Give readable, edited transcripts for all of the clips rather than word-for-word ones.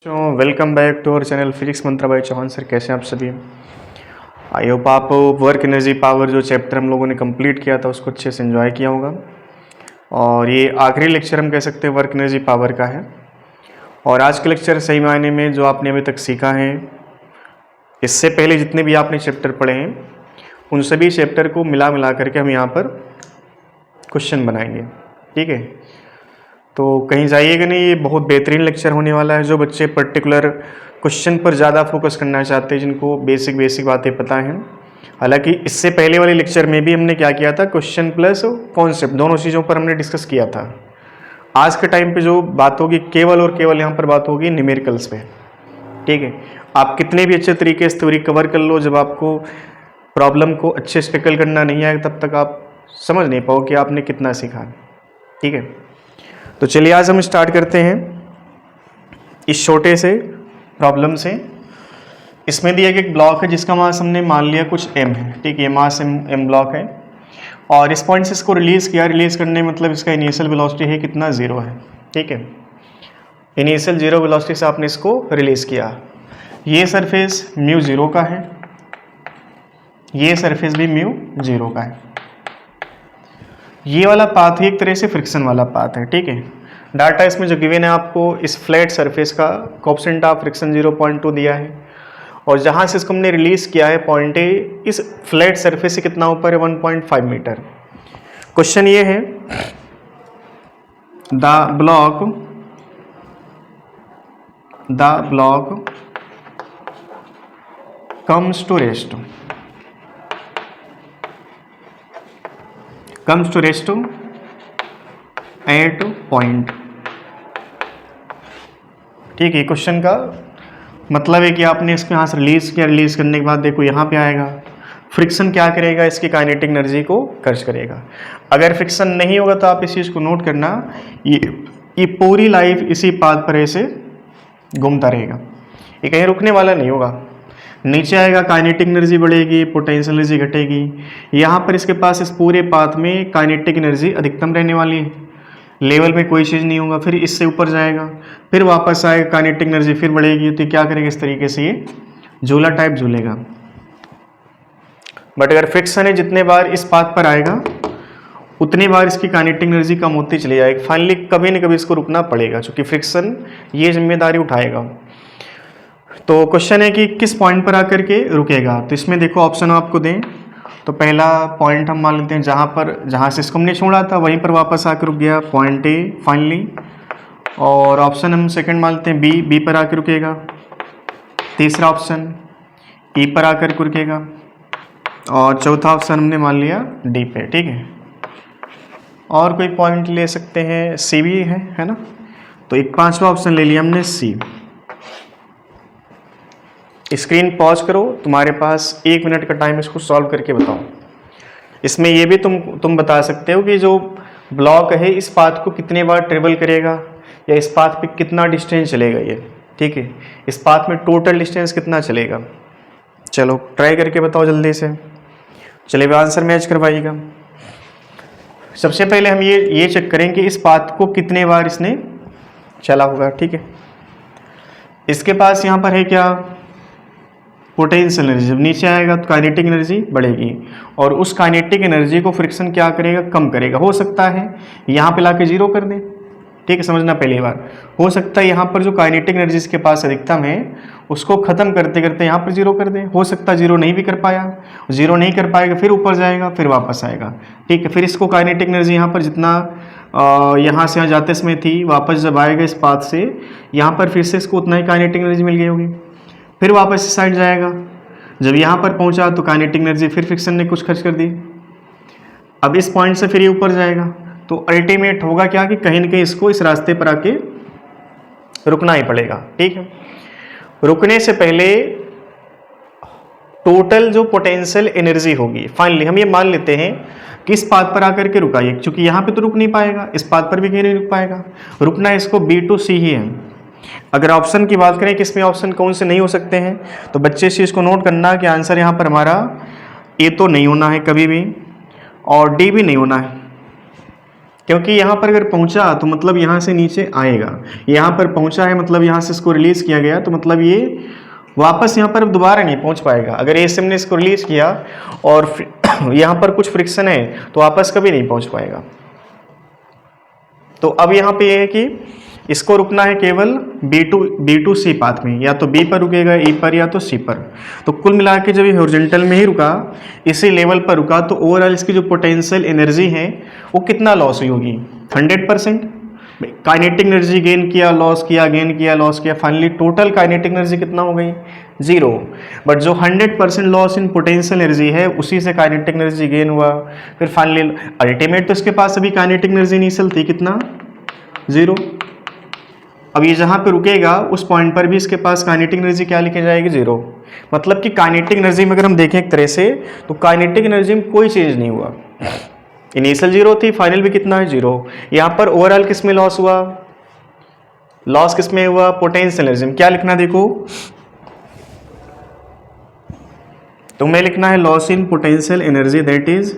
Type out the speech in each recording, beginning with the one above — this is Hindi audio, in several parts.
Welcome back to our channel physics Mantra by Chauhan sir. कैसे हैं आप सभी? आई होप आप वर्क एनर्जी पावर जो चैप्टर हम लोगों ने कंप्लीट किया था उसको अच्छे से एंजॉय किया होगा। और ये आखिरी लेक्चर हम कह सकते हैं वर्क एनर्जी पावर का है। और आज का लेक्चर सही मायने में जो आपने अभी तक सीखा है, इससे पहले जितने भी आपने चैप्टर पढ़े हैं उन सभी चैप्टर को मिला करके हम यहाँ पर क्वेश्चन बनाएंगे। ठीक है, तो कहीं जाइएगा नहीं, ये बहुत बेहतरीन लेक्चर होने वाला है। जो बच्चे पर्टिकुलर क्वेश्चन पर ज़्यादा फोकस करना चाहते हैं, जिनको बेसिक बातें पता हैं। हालांकि इससे पहले वाले लेक्चर में भी हमने क्या किया था, क्वेश्चन प्लस कॉन्सेप्ट दोनों चीज़ों पर हमने डिस्कस किया था। आज के टाइम पे जो बात होगी केवल और केवल यहाँ पर बात होगी न्यूमेरिकल्स पे। ठीक है, आप कितने भी अच्छे तरीके से थ्योरी कवर कर लो, जब आपको प्रॉब्लम को अच्छे से टैकल करना नहीं आएगा तब तक आप समझ नहीं पाओ कि आपने कितना सीखा। ठीक है, तो चलिए आज हम स्टार्ट करते हैं इस छोटे से प्रॉब्लम से। इसमें दिया एक ब्लॉक है जिसका मास हमने मान लिया कुछ m है। ठीक है, मास m ब्लॉक है और इस पॉइंट से इसको रिलीज़ किया। रिलीज़ करने मतलब इसका इनिशियल वेलोसिटी है कितना, 0 है। ठीक है, इनिशियल 0 वेलोसिटी से आपने इसको रिलीज़ किया। ये सरफेस म्यू 0 का है, ये सरफेस भी म्यू 0 का है। ये वाला पाथ ही एक तरह से फ्रिक्शन वाला पाथ है। ठीक है, डाटा इसमें जो गिवन है आपको, इस फ्लैट सरफेस का कोएफिशिएंट ऑफ फ्रिक्शन 0.2 दिया है और जहाँ से इसको हमने रिलीज किया है पॉइंट ए, इस फ्लैट सरफेस से कितना ऊपर है, 1.5 मीटर। क्वेश्चन ये है, the block comes to rest at point. ठीक है, क्वेश्चन का मतलब है कि आपने इसको यहाँ से रिलीज किया। रिलीज करने के बाद देखो यहाँ पे आएगा, फ्रिक्शन क्या करेगा, इसकी काइनेटिक एनर्जी को खर्च करेगा। अगर फ्रिक्शन नहीं होगा तो आप इस चीज़ को नोट करना, ये पूरी लाइफ इसी पाथ पर ऐसे घूमता रहेगा, ये कहीं रुकने वाला नहीं होगा। नीचे आएगा, काइनेटिक एनर्जी बढ़ेगी, पोटेंशियल एनर्जी घटेगी। यहाँ पर इसके पास इस पूरे पाथ में काइनेटिक एनर्जी अधिकतम रहने वाली है, लेवल में कोई चीज़ नहीं होगा। फिर इससे ऊपर जाएगा, फिर वापस आएगा, काइनेटिक एनर्जी फिर बढ़ेगी। तो क्या करेगा, इस तरीके से ये झूला टाइप झूलेगा। बट अगर फ्रिक्शन है, जितने बार इस पाथ पर आएगा उतनी बार इसकी काइनेटिक एनर्जी कम होती चली जाएगी। फाइनली कभी न कभी इसको रुकना पड़ेगा, क्योंकि फ्रिक्शन ये जिम्मेदारी उठाएगा। तो क्वेश्चन है कि किस पॉइंट पर आकर के रुकेगा। तो इसमें देखो ऑप्शन आपको दें तो पहला पॉइंट हम मान लेते हैं जहाँ से इसको हमने छोड़ा था वहीं पर वापस आकर रुक गया, पॉइंट ए फाइनली। और ऑप्शन हम सेकंड मान लेते हैं बी पर आकर रुकेगा। तीसरा ऑप्शन ई पर आकर रुकेगा और चौथा ऑप्शन हमने मान लिया डी पे। ठीक है, और कोई पॉइंट ले सकते हैं, सी भी है ना। तो एक पांचवा ऑप्शन ले लिया हमने सी। स्क्रीन पॉज करो, तुम्हारे पास 1 मिनट का टाइम, इसको सॉल्व करके बताओ। इसमें ये भी तुम बता सकते हो कि जो ब्लॉक है इस पाथ को कितने बार ट्रेवल करेगा या इस पाथ पे कितना डिस्टेंस चलेगा ये। ठीक है, इस पाथ में टोटल डिस्टेंस कितना चलेगा। चलो ट्राई करके बताओ जल्दी से। चलिए आंसर मैच करवाइएगा। सबसे पहले हम ये चेक करें कि इस पाथ को कितने बार इसने चला होगा। ठीक है, इसके पास यहाँ पर है क्या, पोटेंशियल एनर्जी। जब नीचे आएगा तो काइनेटिक एनर्जी बढ़ेगी और उस काइनेटिक एनर्जी को फ्रिक्शन क्या करेगा, कम करेगा। हो सकता है यहाँ पे लाके 0 कर दे। ठीक है, समझना पहली बार। हो सकता है यहाँ पर जो काइनेटिक एनर्जी इसके पास अधिकतम है उसको खत्म करते करते यहाँ पर 0 कर दे। हो सकता है 0 नहीं भी कर पाया, 0 नहीं कर पाएगा, फिर ऊपर जाएगा, फिर वापस आएगा। ठीक है, फिर इसको काइनेटिक एनर्जी यहाँ पर जितना यहाँ से यहाँ जाते समय थी, वापस जब आएगा इस पाथ से यहाँ पर फिर से इसको उतना ही काइनेटिक एनर्जी मिल गई होगी। फिर वापस इस साइड जाएगा, जब यहाँ पर पहुँचा तो काइनेटिक एनर्जी फिर फ्रिक्शन ने कुछ खर्च कर दी। अब इस पॉइंट से फिर ये ऊपर जाएगा, तो अल्टीमेट होगा क्या कि कहीं न कहीं इसको इस रास्ते पर आके रुकना ही पड़ेगा। ठीक है, रुकने से पहले टोटल जो पोटेंशियल एनर्जी होगी, फाइनली हम ये मान लेते हैं कि इस पाथ पर आकर के रुका ये, क्योंकि यहाँ पे तो रुक नहीं पाएगा, इस पाथ पर भी कहीं नहीं रुक पाएगा। रुकना इसको B to C ही है। अगर ऑप्शन की बात करें कि इसमें ऑप्शन कौन से नहीं हो सकते हैं, तो बच्चे इस चीज़ को नोट करना कि आंसर यहाँ पर हमारा ए तो नहीं होना है कभी भी, और डी भी नहीं होना है। क्योंकि यहाँ पर अगर पहुँचा तो मतलब यहाँ से नीचे आएगा, यहाँ पर पहुँचा है मतलब यहाँ से इसको रिलीज किया गया, तो मतलब ये वापस यहाँ पर दोबारा नहीं पहुँच पाएगा। अगर ऐसे हमने इसको रिलीज किया और यहाँ पर कुछ फ्रिक्शन है तो वापस कभी नहीं पहुँच पाएगा। तो अब यहाँ पे ये है कि इसको रुकना है केवल B टू C पाथ में, या तो B पर रुकेगा, E पर, या तो C पर। तो कुल मिला के जब ये हॉरिजॉन्टल में ही रुका, इसी लेवल पर रुका, तो ओवरऑल इसकी जो पोटेंशियल एनर्जी है वो कितना लॉस हुई होगी? 100%। काइनेटिक एनर्जी गेन किया, लॉस किया, गेन किया, लॉस किया, फाइनली टोटल काइनेटिक एनर्जी कितना हो गई? 0। बट जो 100% लॉस इन पोटेंशियल एनर्जी है उसी से काइनेटिक एनर्जी गेन हुआ। फिर फाइनली अल्टीमेट तो इसके पास अभी काइनेटिक एनर्जी इनिशियल थी कितना? 0। अब ये जहाँ पे रुकेगा उस पॉइंट पर भी इसके पास काइनेटिक एनर्जी क्या लिखी जाएगी? 0। मतलब कि काइनेटिक एनर्जी में अगर हम देखें एक तरह से तो काइनेटिक एनर्जी में कोई चेंज नहीं हुआ। इनिशियल 0 थी, फाइनल भी कितना है? 0। यहाँ पर ओवरऑल किस में लॉस हुआ? लॉस किस में हुआ? पोटेंशियल एनर्जी में। क्या लिखना देखो, तुम्हें लिखना है loss in potential energy, that is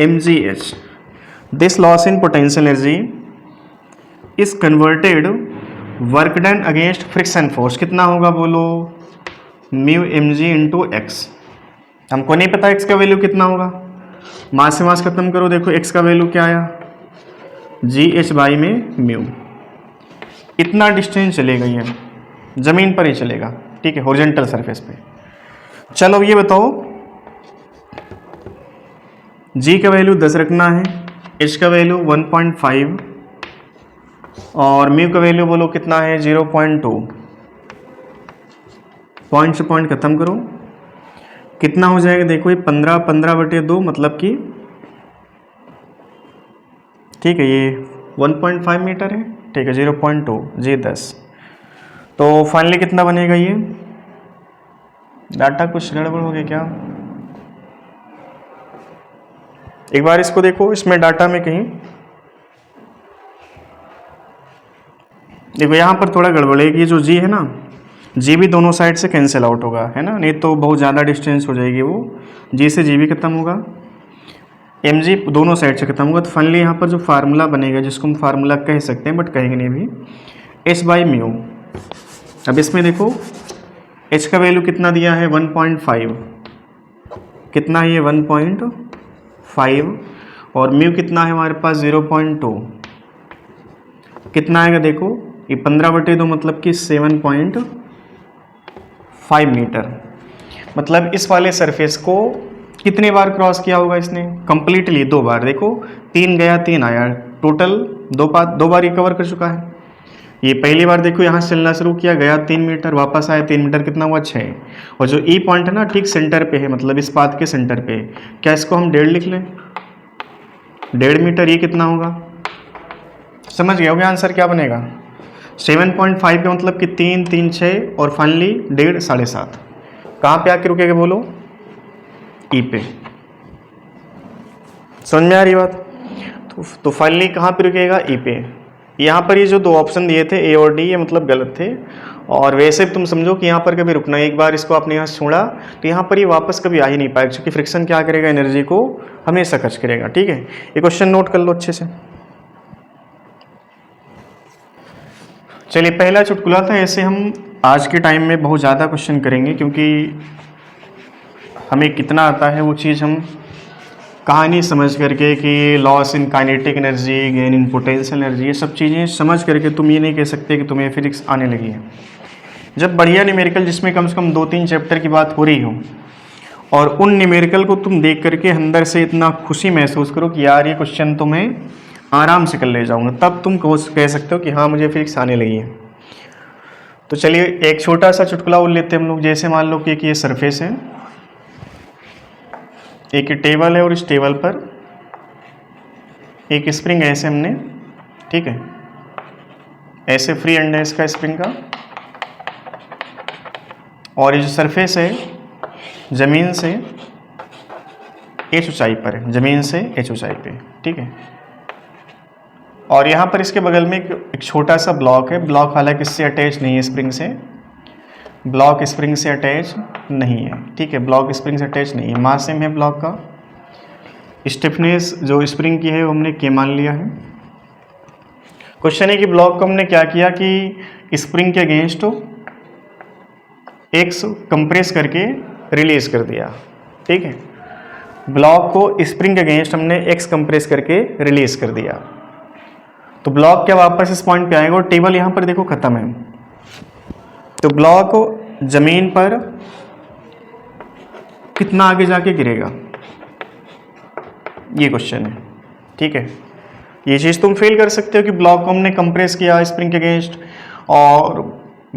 mgh। This loss in potential energy is converted work done against friction force. कितना होगा बोलो? Mu mg into x. हमको नहीं पता x का वैल्यू कितना होगा, मास से मास खत्म करो, देखो x का वैल्यू क्या आया? gh बाई में म्यू। इतना डिस्टेंस चलेगा, ये जमीन पर ही चलेगा, ठीक है, हॉरिजॉन्टल सरफेस पे। चलो ये बताओ, g का वैल्यू 10 रखना है, h का वैल्यू 1.5 और म्यू का वैल्यू बोलो कितना है? 0.2। पॉइंट से पॉइंट खत्म करो, कितना हो जाएगा देखो, ये 15/2 मतलब कि, ठीक है, ये 1.5 मीटर है, ठीक है, 0.2 जी 10। तो फाइनली कितना बनेगा? ये डाटा कुछ गड़बड़ हो गया क्या? एक बार इसको देखो, इसमें डाटा में कहीं देखो, यहाँ पर थोड़ा गड़बड़ है कि जो जी है ना, जी भी दोनों साइड से कैंसिल आउट होगा, है ना, नहीं तो बहुत ज़्यादा डिस्टेंस हो जाएगी वो। जी से जी भी खत्म होगा, एम जी दोनों साइड से खत्म होगा। तो फाइनली यहाँ पर जो फार्मूला बनेगा, जिसको हम फार्मूला कह सकते हैं बट कहेंगे नहीं भी, एच बाई म्यू। अब इसमें देखो एच का वैल्यू कितना दिया है? 1.5। कितना है ये? 1.5। और म्यू कितना है हमारे पास? 0.2। कितना आएगा देखो, ये 15/2 मतलब कि 7.5 मीटर। मतलब इस वाले सरफेस को कितने बार क्रॉस किया होगा इसने? कंप्लीटली 2 बार। देखो 3 गया 3 आया, टोटल 2 बार रिकवर कर चुका है। ये पहली बार देखो यहाँ से चलना शुरू किया, गया 3 मीटर, वापस आया 3 मीटर, कितना हुआ? 6। और जो ई पॉइंट है ना, ठीक सेंटर पे है, मतलब इस पाथ के सेंटर पे। क्या इसको हम 1.5 लिख लें? 1.5 मीटर, ये कितना होगा? समझ गए होगे आंसर क्या बनेगा? 7.5 का मतलब कि 3 3 6 और फाइनली 1.5 7.5। कहाँ पे आके रुकेगा बोलो? ई पे। समझ में आ रही बात? तो फाइनली कहाँ पे रुकेगा? ई पे। यहाँ पर ये जो 2 ऑप्शन दिए थे, ए और डी, ये मतलब गलत थे। और वैसे तुम समझो कि यहाँ पर कभी रुकना, एक बार इसको आपने यहाँ छोड़ा तो यहाँ पर ये वापस कभी आ ही नहीं पाएगा, क्योंकि फ्रिक्शन क्या करेगा? एनर्जी को हमेशा खर्च करेगा, ठीक है। ये क्वेश्चन नोट कर लो अच्छे से। चलिए, पहला चुटकुला था। ऐसे हम आज के टाइम में बहुत ज़्यादा क्वेश्चन करेंगे, क्योंकि हमें कितना आता है वो चीज़ हम कहानी समझ करके कि loss in kinetic energy, gain in potential energy, ये सब चीज़ें समझ करके तुम ये नहीं कह सकते कि तुम्हें फिजिक्स आने लगी है। जब बढ़िया न्यूमेरिकल जिसमें कम से कम 2-3 चैप्टर की बात हो रही हो और उन न्यूमेरिकल को तुम देख करके अंदर से इतना खुशी महसूस करो कि यार ये क्वेश्चन तो मैं आराम से कर ले जाऊँगा, तब तुम कह सकते हो कि हाँ मुझे फिजिक्स आने लगी है। तो चलिए एक छोटा सा चुटकुला बोल लेते हैं हम लोग। जैसे मान लो कि ये सरफेस है, एक टेबल है और इस टेबल पर एक स्प्रिंग है, ऐसे हमने, ठीक है, ऐसे फ्री एंड है इसका स्प्रिंग का, और ये जो सरफेस है ज़मीन से h ऊंचाई पर है, ज़मीन से h ऊंचाई पे, ठीक है। और यहाँ पर इसके बगल में एक छोटा सा ब्लॉक है। ब्लॉक हालांकि इससे अटैच नहीं है, स्प्रिंग से, ब्लॉक स्प्रिंग से अटैच नहीं है, ठीक है, ब्लॉक स्प्रिंग से अटैच नहीं है, मास सेम है ब्लॉक का। स्टिफनेस जो स्प्रिंग की है वो हमने के मान लिया है। क्वेश्चन है कि ब्लॉक को हमने क्या किया कि स्प्रिंग के अगेंस्ट एक्स कंप्रेस करके रिलीज कर दिया, ठीक है। ब्लॉक को स्प्रिंग के अगेंस्ट हमने एक्स कंप्रेस करके रिलीज कर दिया, तो ब्लॉक क्या वापस इस पॉइंट पे आएगा और टेबल यहां पर देखो खत्म है। तो ब्लॉक जमीन पर कितना आगे जाके गिरेगा, ये क्वेश्चन है, ठीक है। ये चीज़ तुम फील कर सकते हो कि ब्लॉक को हमने कंप्रेस किया स्प्रिंग के अगेंस्ट, और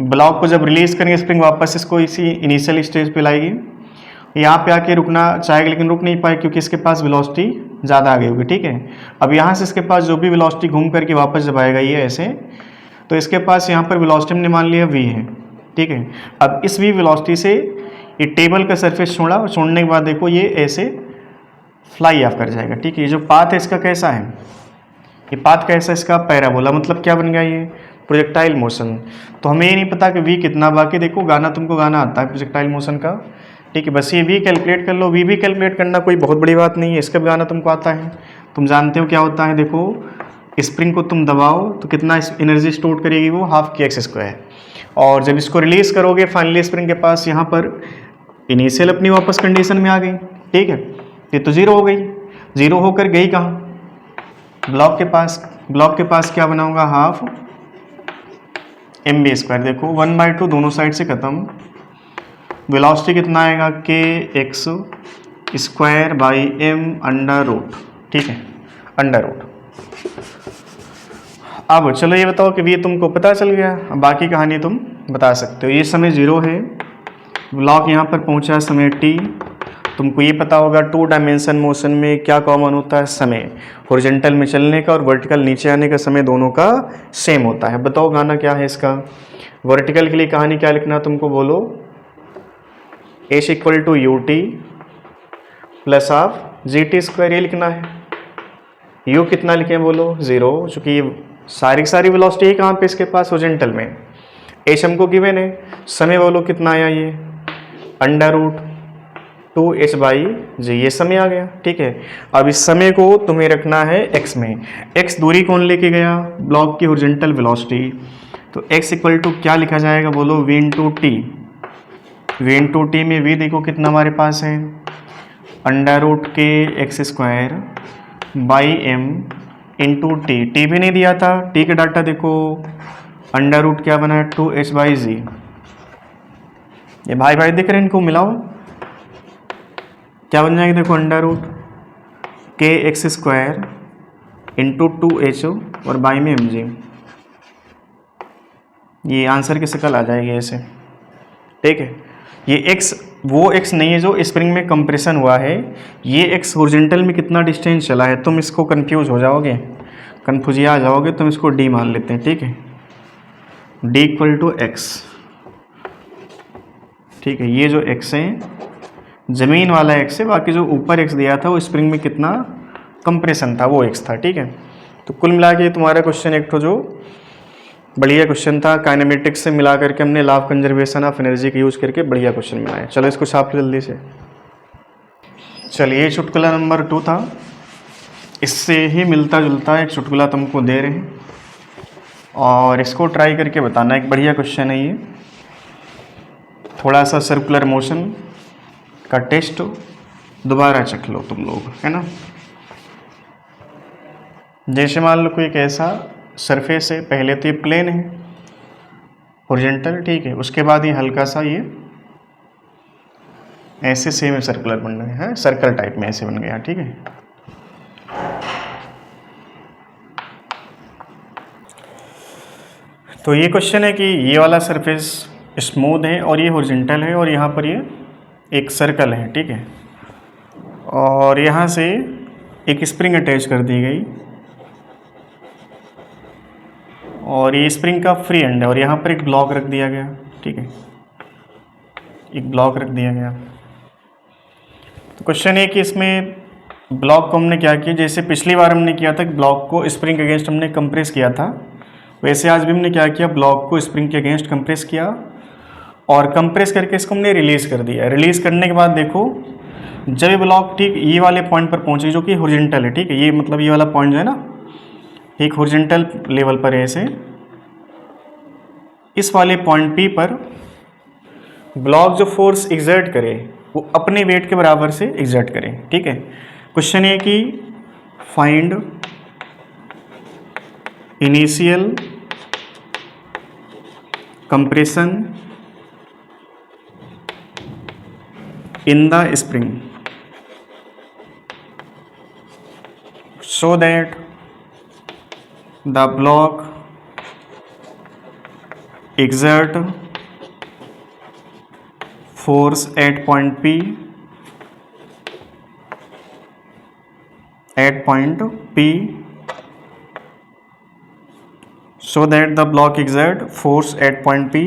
ब्लॉक को जब रिलीज करेंगे स्प्रिंग वापस इसको इसी इनिशियल स्टेज पे लाएगी, यहाँ पे आके रुकना चाहेगा लेकिन रुक नहीं पाए क्योंकि इसके पास वेलोसिटी ज़्यादा आ गई होगी, ठीक है। अब यहाँ से इसके पास जो भी वेलोसिटी घूम करके वापस जब आएगा ये ऐसे, तो इसके पास यहाँ पर वेलोसिटी हमने मान लिया v है, ठीक है। अब इस v वेलोसिटी से ये टेबल का सरफेस छोड़ा, छोड़ने के बाद देखो ये ऐसे फ्लाई ऑफ कर जाएगा, ठीक है। ये जो पाथ है इसका कैसा है, ये पाथ कैसा है इसका, पैराबोला, मतलब क्या बन गया ये, प्रोजेक्टाइल मोशन। तो हमें ये नहीं पता कि v कितना, बाकी देखो गाना तुमको गाना आता है प्रोजेक्टाइल मोशन का, ठीक है। बस ये v कैलकुलेट कर लो, v भी कैलकुलेट करना कोई बहुत बड़ी बात नहीं है, इसका भी गाना तुमको आता है, तुम जानते हो क्या होता है। देखो स्प्रिंग को तुम दबाओ तो कितना एनर्जी स्टोर करेगी वो, हाफ के एक्स स्क्वायर, और जब इसको रिलीज करोगे फाइनली स्प्रिंग के पास यहाँ पर इनिशियल अपनी वापस कंडीशन में आ गई, ठीक है। ये तो जीरो हो गई, जीरो होकर गई कहाँ, ब्लॉक के पास। ब्लॉक के पास क्या बनाऊंगा, हाफ एम बी स्क्वायर। देखो 1/2 दोनों साइड से खत्म, वेलोसिटी कितना आएगा, k x square by m under root, ठीक है, अंडर रूट। अब चलो ये बताओ कि ये तुमको पता चल गया, अब बाकी कहानी तुम बता सकते हो। ये समय जीरो है, ब्लॉक यहाँ पर पहुँचा समय टी, तुमको ये पता होगा 2 डायमेंशन मोशन में क्या कॉमन होता है, समय। हॉरिजॉन्टल में चलने का और वर्टिकल नीचे आने का समय दोनों का सेम होता है। बताओ गाना क्या है इसका, वर्टिकल के लिए कहानी क्या लिखना तुमको, बोलो h equal to u t plus half g t square, ये लिखना है। यू कितना लिखें, बोलो 0, चूँकि ये सारी की सारी वेलोसिटी है कहाँ पे इसके पास, हॉरिजॉन्टल में। एच हमको गिवन है, समय बोलो कितना आया, ये अंडर रूट 2h बाई जी, ये समय आ गया, ठीक है। अब इस समय को तुम्हें रखना है x में, x दूरी कौन लेके गया, ब्लॉक की हॉरिजॉन्टल वेलोसिटी। तो x इक्वल टू क्या लिखा जाएगा, बोलो v into t. v into t में v देखो कितना हमारे पास है, under root k x square by m into t. T भी नहीं दिया था, टी का डाटा देखो, अंडर रूट क्या बना है 2h बाई जी। ये भाई भाई दिख रहे हैं, इनको मिलाओ क्या बन जाएगा, देखो under root k x square into 2h और बाई में एम जी। ये आंसर की शक्ल आ जाएगी ऐसे, ठीक है। ये x वो x नहीं है जो स्प्रिंग में कंप्रेशन हुआ है, ये x हॉरिजॉन्टल में कितना डिस्टेंस चला है। तुम इसको कंफ्यूज हो जाओगे, कन्फ्यूजिया आ जाओगे, तुम इसको d मान लेते हैं, ठीक है। d इक्वल टू एक्स, ठीक है। ये जो x है जमीन वाला x है, बाकी जो ऊपर x दिया था वो स्प्रिंग में कितना कंप्रेशन था वो x था, ठीक है। तो कुल मिला के तुम्हारा क्वेश्चन एक तो जो बढ़िया क्वेश्चन था, काइनेमेटिक्स से मिला करके हमने law of conservation of energy का यूज करके बढ़िया क्वेश्चन बनाया। चलो इसको छाप लो जल्दी से। चलिए चुटकुला नंबर 2 था, इससे ही मिलता जुलता एक चुटकुला तुमको दे रहे हैं और इसको ट्राई करके बताना। एक बढ़िया क्वेश्चन है ये, थोड़ा सा सर्कुलर मोशन का टेस्ट दोबारा चख लो तुम लोग, है ना। जैसे मान लो कोई एक ऐसा सरफेस है, पहले तो ये प्लेन है हॉरिजॉन्टल, ठीक है, उसके बाद ये हल्का सा ये ऐसे सेम सर्कुलर बन गया है, सर्कल टाइप में ऐसे बन गया, ठीक है। तो ये क्वेश्चन है कि ये वाला सरफेस स्मूथ है और ये हॉरिजॉन्टल है और यहाँ पर ये एक सर्कल है, ठीक है, और यहाँ से एक स्प्रिंग अटैच कर दी गई और ये स्प्रिंग का फ्री एंड है और यहाँ पर एक ब्लॉक रख दिया गया, ठीक है, एक ब्लॉक रख दिया गया। तो क्वेश्चन है कि इसमें ब्लॉक को हमने क्या किया, जैसे पिछली बार हमने किया था कि ब्लॉक को स्प्रिंग के अगेंस्ट हमने कंप्रेस किया था, वैसे आज भी हमने क्या किया, ब्लॉक को स्प्रिंग के अगेंस्ट कंप्रेस किया और कंप्रेस करके इसको हमने रिलीज़ कर दिया। रिलीज़ करने के बाद देखो जब ये ब्लॉक ठीक ये वाले पॉइंट पर पहुंचे जो कि हॉरिजॉन्टल है, ठीक है, ये मतलब ये वाला पॉइंट जो है ना एक हॉरिजॉन्टल लेवल पर है ऐसे, इस वाले पॉइंट पी पर ब्लॉक जो फोर्स एग्जर्ट करे वो अपने वेट के बराबर से एग्जर्ट करे, ठीक है। क्वेश्चन है कि find initial compression in the spring so that the block exert force at point P so that the block exert force at point P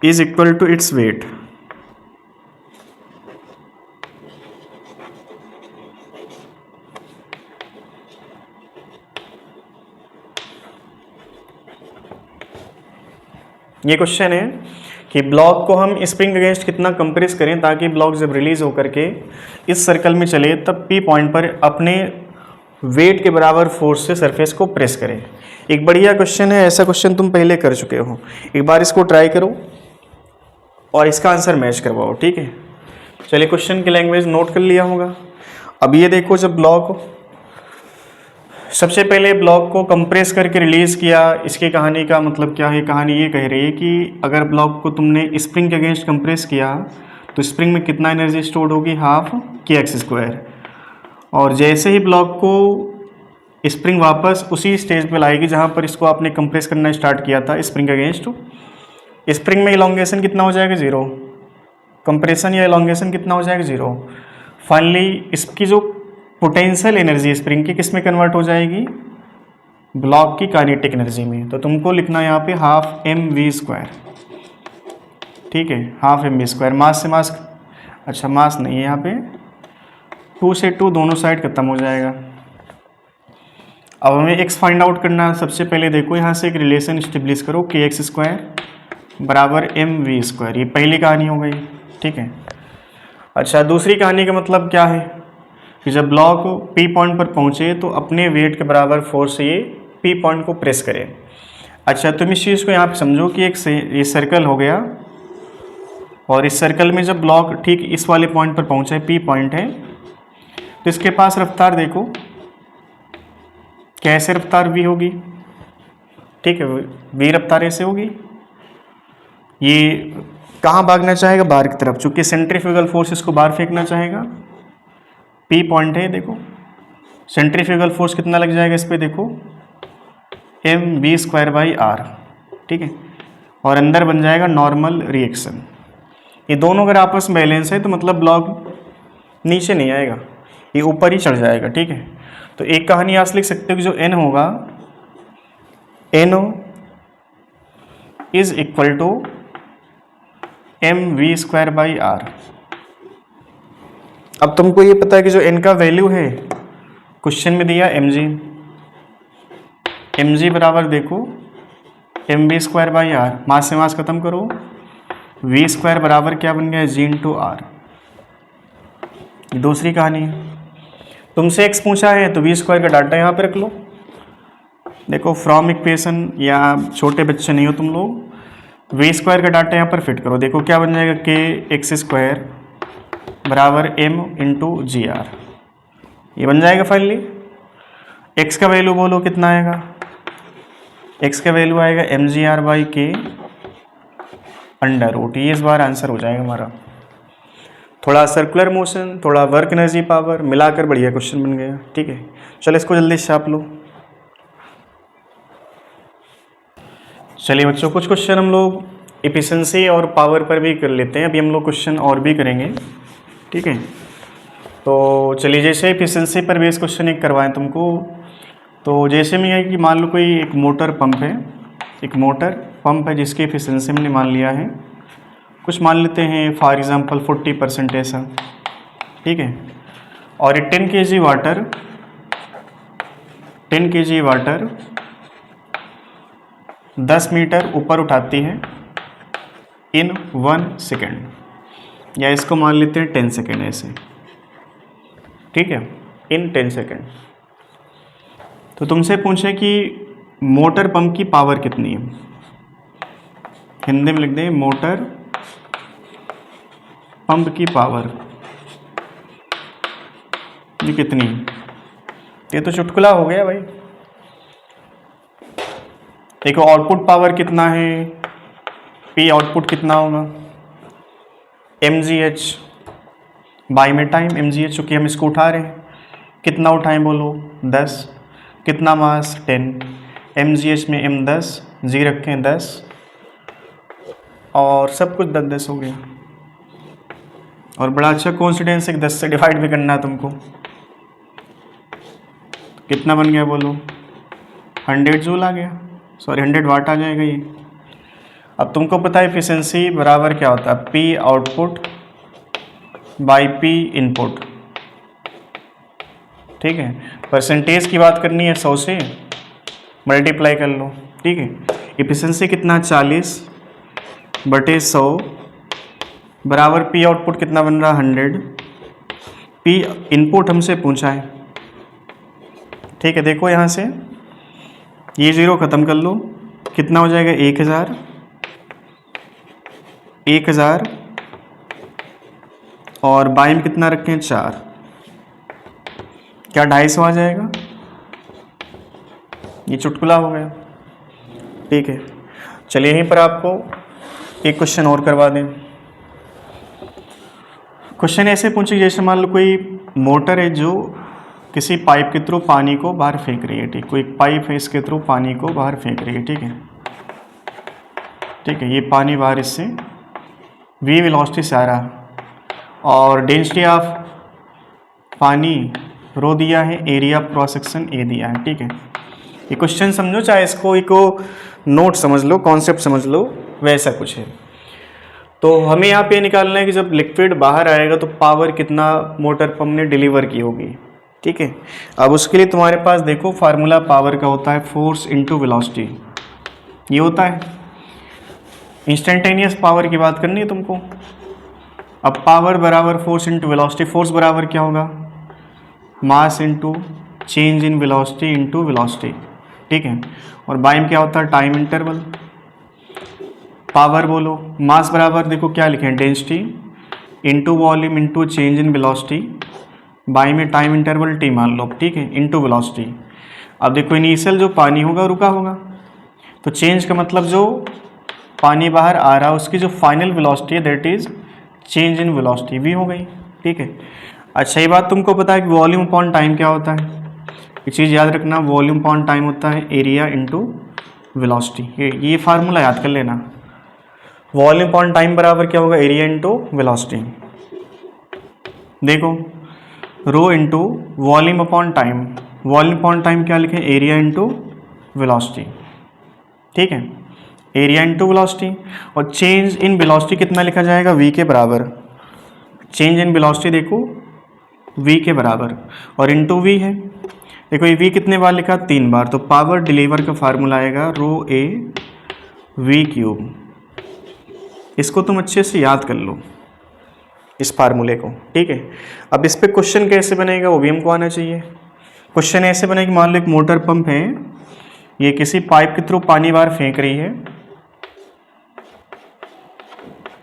is equal to its weight. ये क्वेश्चन है कि ब्लॉक को हम स्प्रिंग अगेंस्ट कितना कंप्रेस करें ताकि ब्लॉक जब रिलीज होकर के इस सर्कल में चले तब पी पॉइंट पर अपने वेट के बराबर फोर्स से सरफेस को प्रेस करें। एक बढ़िया क्वेश्चन है, ऐसा क्वेश्चन तुम पहले कर चुके हो, एक बार इसको ट्राई करो और इसका आंसर मैच करवाओ, ठीक है। चलिए क्वेश्चन की लैंग्वेज नोट कर लिया होगा। अब ये देखो, जब ब्लॉक सबसे पहले ब्लॉक को कंप्रेस करके रिलीज़ किया, इसकी कहानी का मतलब क्या है, कहानी ये कह रही है कि अगर ब्लॉक को तुमने स्प्रिंग के अगेंस्ट कंप्रेस किया तो स्प्रिंग में कितना एनर्जी स्टोर होगी, हाफ के एक्स स्क्वायर। और जैसे ही ब्लॉक को स्प्रिंग वापस उसी स्टेज पे लाएगी जहाँ पर इसको आपने कंप्रेस करना स्टार्ट किया था स्प्रिंग अगेंस्ट, स्प्रिंग में इलॉन्गेशन कितना हो जाएगा, जीरो। कंप्रेशन या इलॉन्गेशन कितना हो जाएगा, जीरो। फाइनली इसकी जो पोटेंशियल एनर्जी स्प्रिंग की किस में कन्वर्ट हो जाएगी, ब्लॉक की काइनेटिक एनर्जी में। तो तुमको लिखना है यहाँ पे हाफ एम वी स्क्वायर, ठीक है, हाफ एम वी स्क्वायर। मास से मास, अच्छा मास नहीं है यहाँ पे, 2 से 2 दोनों साइड खत्म हो जाएगा। अब हमें एक्स फाइंड आउट करना है। सबसे पहले देखो यहाँ से एक रिलेशन स्टेब्लिश करो, के एक्स स्क्वायर बराबर एम वी स्क्वायर। ये पहली कहानी हो गई, ठीक है। अच्छा, दूसरी कहानी का मतलब क्या है कि जब ब्लॉक पी पॉइंट पर पहुँचे तो अपने वेट के बराबर फोर्स से ये पी पॉइंट को प्रेस करे। अच्छा, तुम इस चीज़ को यहाँ पे समझो कि ये सर्कल हो गया और इस सर्कल में जब ब्लॉक ठीक इस वाले पॉइंट पर पहुँचा है, पी पॉइंट है, तो इसके पास रफ्तार देखो कैसे रफ्तार वी होगी, ठीक है, वी रफ्तार ऐसे होगी। ये कहाँ भागना चाहेगा, बाहर की तरफ, चूँकि सेंट्रीफ्यूगल फोर्स इसको बाहर फेंकना चाहेगा। पी पॉइंट है, देखो सेंट्रीफ्यूगल फोर्स कितना लग जाएगा इस पर, देखो M we square by r, ठीक है। और अंदर बन जाएगा नॉर्मल रिएक्शन। ये दोनों अगर आपस में बैलेंस है तो मतलब ब्लॉक नीचे नहीं आएगा, ये ऊपर ही चढ़ जाएगा, ठीक है। तो एक कहानी यहाँ से लिख सकते हो कि जो एन होगा, n is equal to m we square by r. अब तुमको ये पता है कि जो n का वैल्यू है क्वेश्चन में दिया mg बराबर देखो M we square by R. Mass से मास खत्म करो, वी स्क्वायर बराबर क्या बन गया, जी इंटू आर। दूसरी कहानी है, तुमसे x पूछा है तो वी स्क्वायर का डाटा यहाँ पे रख लो। देखो फ्रॉम इक्वेशन, या छोटे बच्चे नहीं हो तुम लोग, वी स्क्वायर का डाटा यहाँ पर फिट करो। देखो क्या बन जाएगा, के एक्स स्क्वायर बराबर एम इंटू जी आर, ये बन जाएगा फाइनली। एक्स का वैल्यू बोलो कितना आएगा, एक्स का वैल्यू आएगा एम जी आर बाई के अंडर रूट। ये इस बार आंसर हो जाएगा हमारा। थोड़ा सर्कुलर मोशन, थोड़ा वर्क एनर्जी पावर मिलाकर बढ़िया क्वेश्चन बन गया, ठीक है। चलो इसको जल्दी से छाप लो। चलिए बच्चों, कुछ क्वेश्चन हम लोग एफिशिएंसी और पावर पर भी कर लेते हैं। अभी हम लोग क्वेश्चन और भी करेंगे, ठीक है। तो चलिए, जैसे एफिशिएंसी पर बेस क्वेश्चन एक करवाएं तुमको। तो जैसे में है कि मान लो कोई एक मोटर पंप है, एक मोटर पंप है जिसकी एफिशिएंसी हमने मान लिया है, कुछ मान लेते हैं फॉर एग्जांपल 40% ऐसा, ठीक है। और ये 10 kg वाटर 10 मीटर ऊपर उठाती है इन 1 सेकेंड। या इसको मान लेते हैं 10 सेकेंड ऐसे, ठीक है, इन 10 सेकेंड। तो तुमसे पूछे कि मोटर पंप की पावर कितनी है, हिंदी में लिख दें मोटर पंप की पावर ये कितनी है। ये तो चुटकुला हो गया भाई। देखो आउटपुट पावर कितना है, पी आउटपुट कितना होगा, mgh बाई में टाइम mgh, चूँकि हम इसको उठा रहे हैं, कितना उठाएं बोलो 10, कितना मास 10, mgh में m10, जी रखें 10 और सब कुछ 10-10 हो गया। और बड़ा अच्छा कॉन्फिडेंस है 10 से डिवाइड भी करना है तुमको। कितना बन गया बोलो, 100 जूल आ गया, सॉरी 100 वाट आ जाएगा ये। अब तुमको पता है एफिशिएंसी बराबर क्या होता है, P output by P input, ठीक है। परसेंटेज की बात करनी है 100 से मल्टीप्लाई कर लो, ठीक है। एफिशिएंसी कितना 40/100 बराबर पी आउटपुट कितना बन रहा 100, पी इनपुट हमसे पूछा है, ठीक है। देखो यहाँ से ये 0 ख़त्म कर लो, कितना हो जाएगा 1000 और बाई में कितना रखें 4, क्या 250 आ जाएगा। ये चुटकुला हो गया, ठीक है। चलिए यहीं पर आपको एक क्वेश्चन और करवा दें। क्वेश्चन ऐसे पूछे जैसे मान लो कोई मोटर है जो किसी पाइप के थ्रू पानी को बाहर फेंक रही है, ठीक। कोई पाइप है इसके थ्रू पानी को बाहर फेंक रही है, ठीक है, ठीक है। ये पानी बाहर इससे v वेलोसिटी से आ रहा और डेंसिटी ऑफ पानी रो दिया है, area of cross section A दिया है, ठीक है। ये क्वेश्चन समझो, चाहे इसको एक नोट समझ लो, कॉन्सेप्ट समझ लो, वैसा कुछ है। तो हमें यहाँ पे निकालना है कि जब लिक्विड बाहर आएगा तो पावर कितना मोटर पंप ने डिलीवर की होगी, ठीक है। अब उसके लिए तुम्हारे पास देखो फार्मूला पावर का होता है फोर्स इनटू वेलोसिटी, ये होता है। इंस्टेंटेनियस पावर की बात करनी है तुमको। अब पावर बराबर फोर्स इनटू वेलोसिटी, फोर्स बराबर क्या होगा mass into change in velocity into velocity, ठीक है। और बाई में क्या होता है टाइम इंटरवल। पावर बोलो, मास बराबर देखो क्या लिखें density into volume into change in velocity, by में टाइम इंटरवल टी मान लो, ठीक है, इनटू वेलोसिटी। अब देखो इनिशियल जो पानी होगा रुका होगा, तो चेंज का मतलब जो पानी बाहर आ रहा है उसकी जो फाइनल वेलोसिटी है that is change in velocity v हो गई, ठीक है। अच्छा ये बात तुमको पता है कि वॉल्यूम अपॉन टाइम क्या होता है, एक चीज़ याद रखना, वॉल्यूम अपॉन टाइम होता है एरिया इनटू वेलोसिटी। ये फार्मूला याद कर लेना, वॉल्यूम अपॉन टाइम बराबर क्या होगा एरिया इनटू वेलोसिटी। देखो rho into volume upon time, volume upon time क्या लिखें एरिया इनटू वेलोसिटी, ठीक है, एरिया इनटू वेलोसिटी। और चेंज इन वेलोसिटी कितना लिखा जाएगा v के बराबर, चेंज इन वेलोसिटी देखो v के बराबर और इनटू v है। देखो ये v कितने बार लिखा 3 बार, तो पावर डिलीवर का फार्मूला आएगा रो ए वी क्यूब। इसको तुम अच्छे से याद कर लो इस फार्मूले को, ठीक है। अब इस पे क्वेश्चन कैसे बनेगा वो भी हमको आना चाहिए। क्वेश्चन ऐसे बनेगा, मान लो एक मोटर पंप है, ये किसी पाइप के थ्रू पानी बाहर फेंक रही है,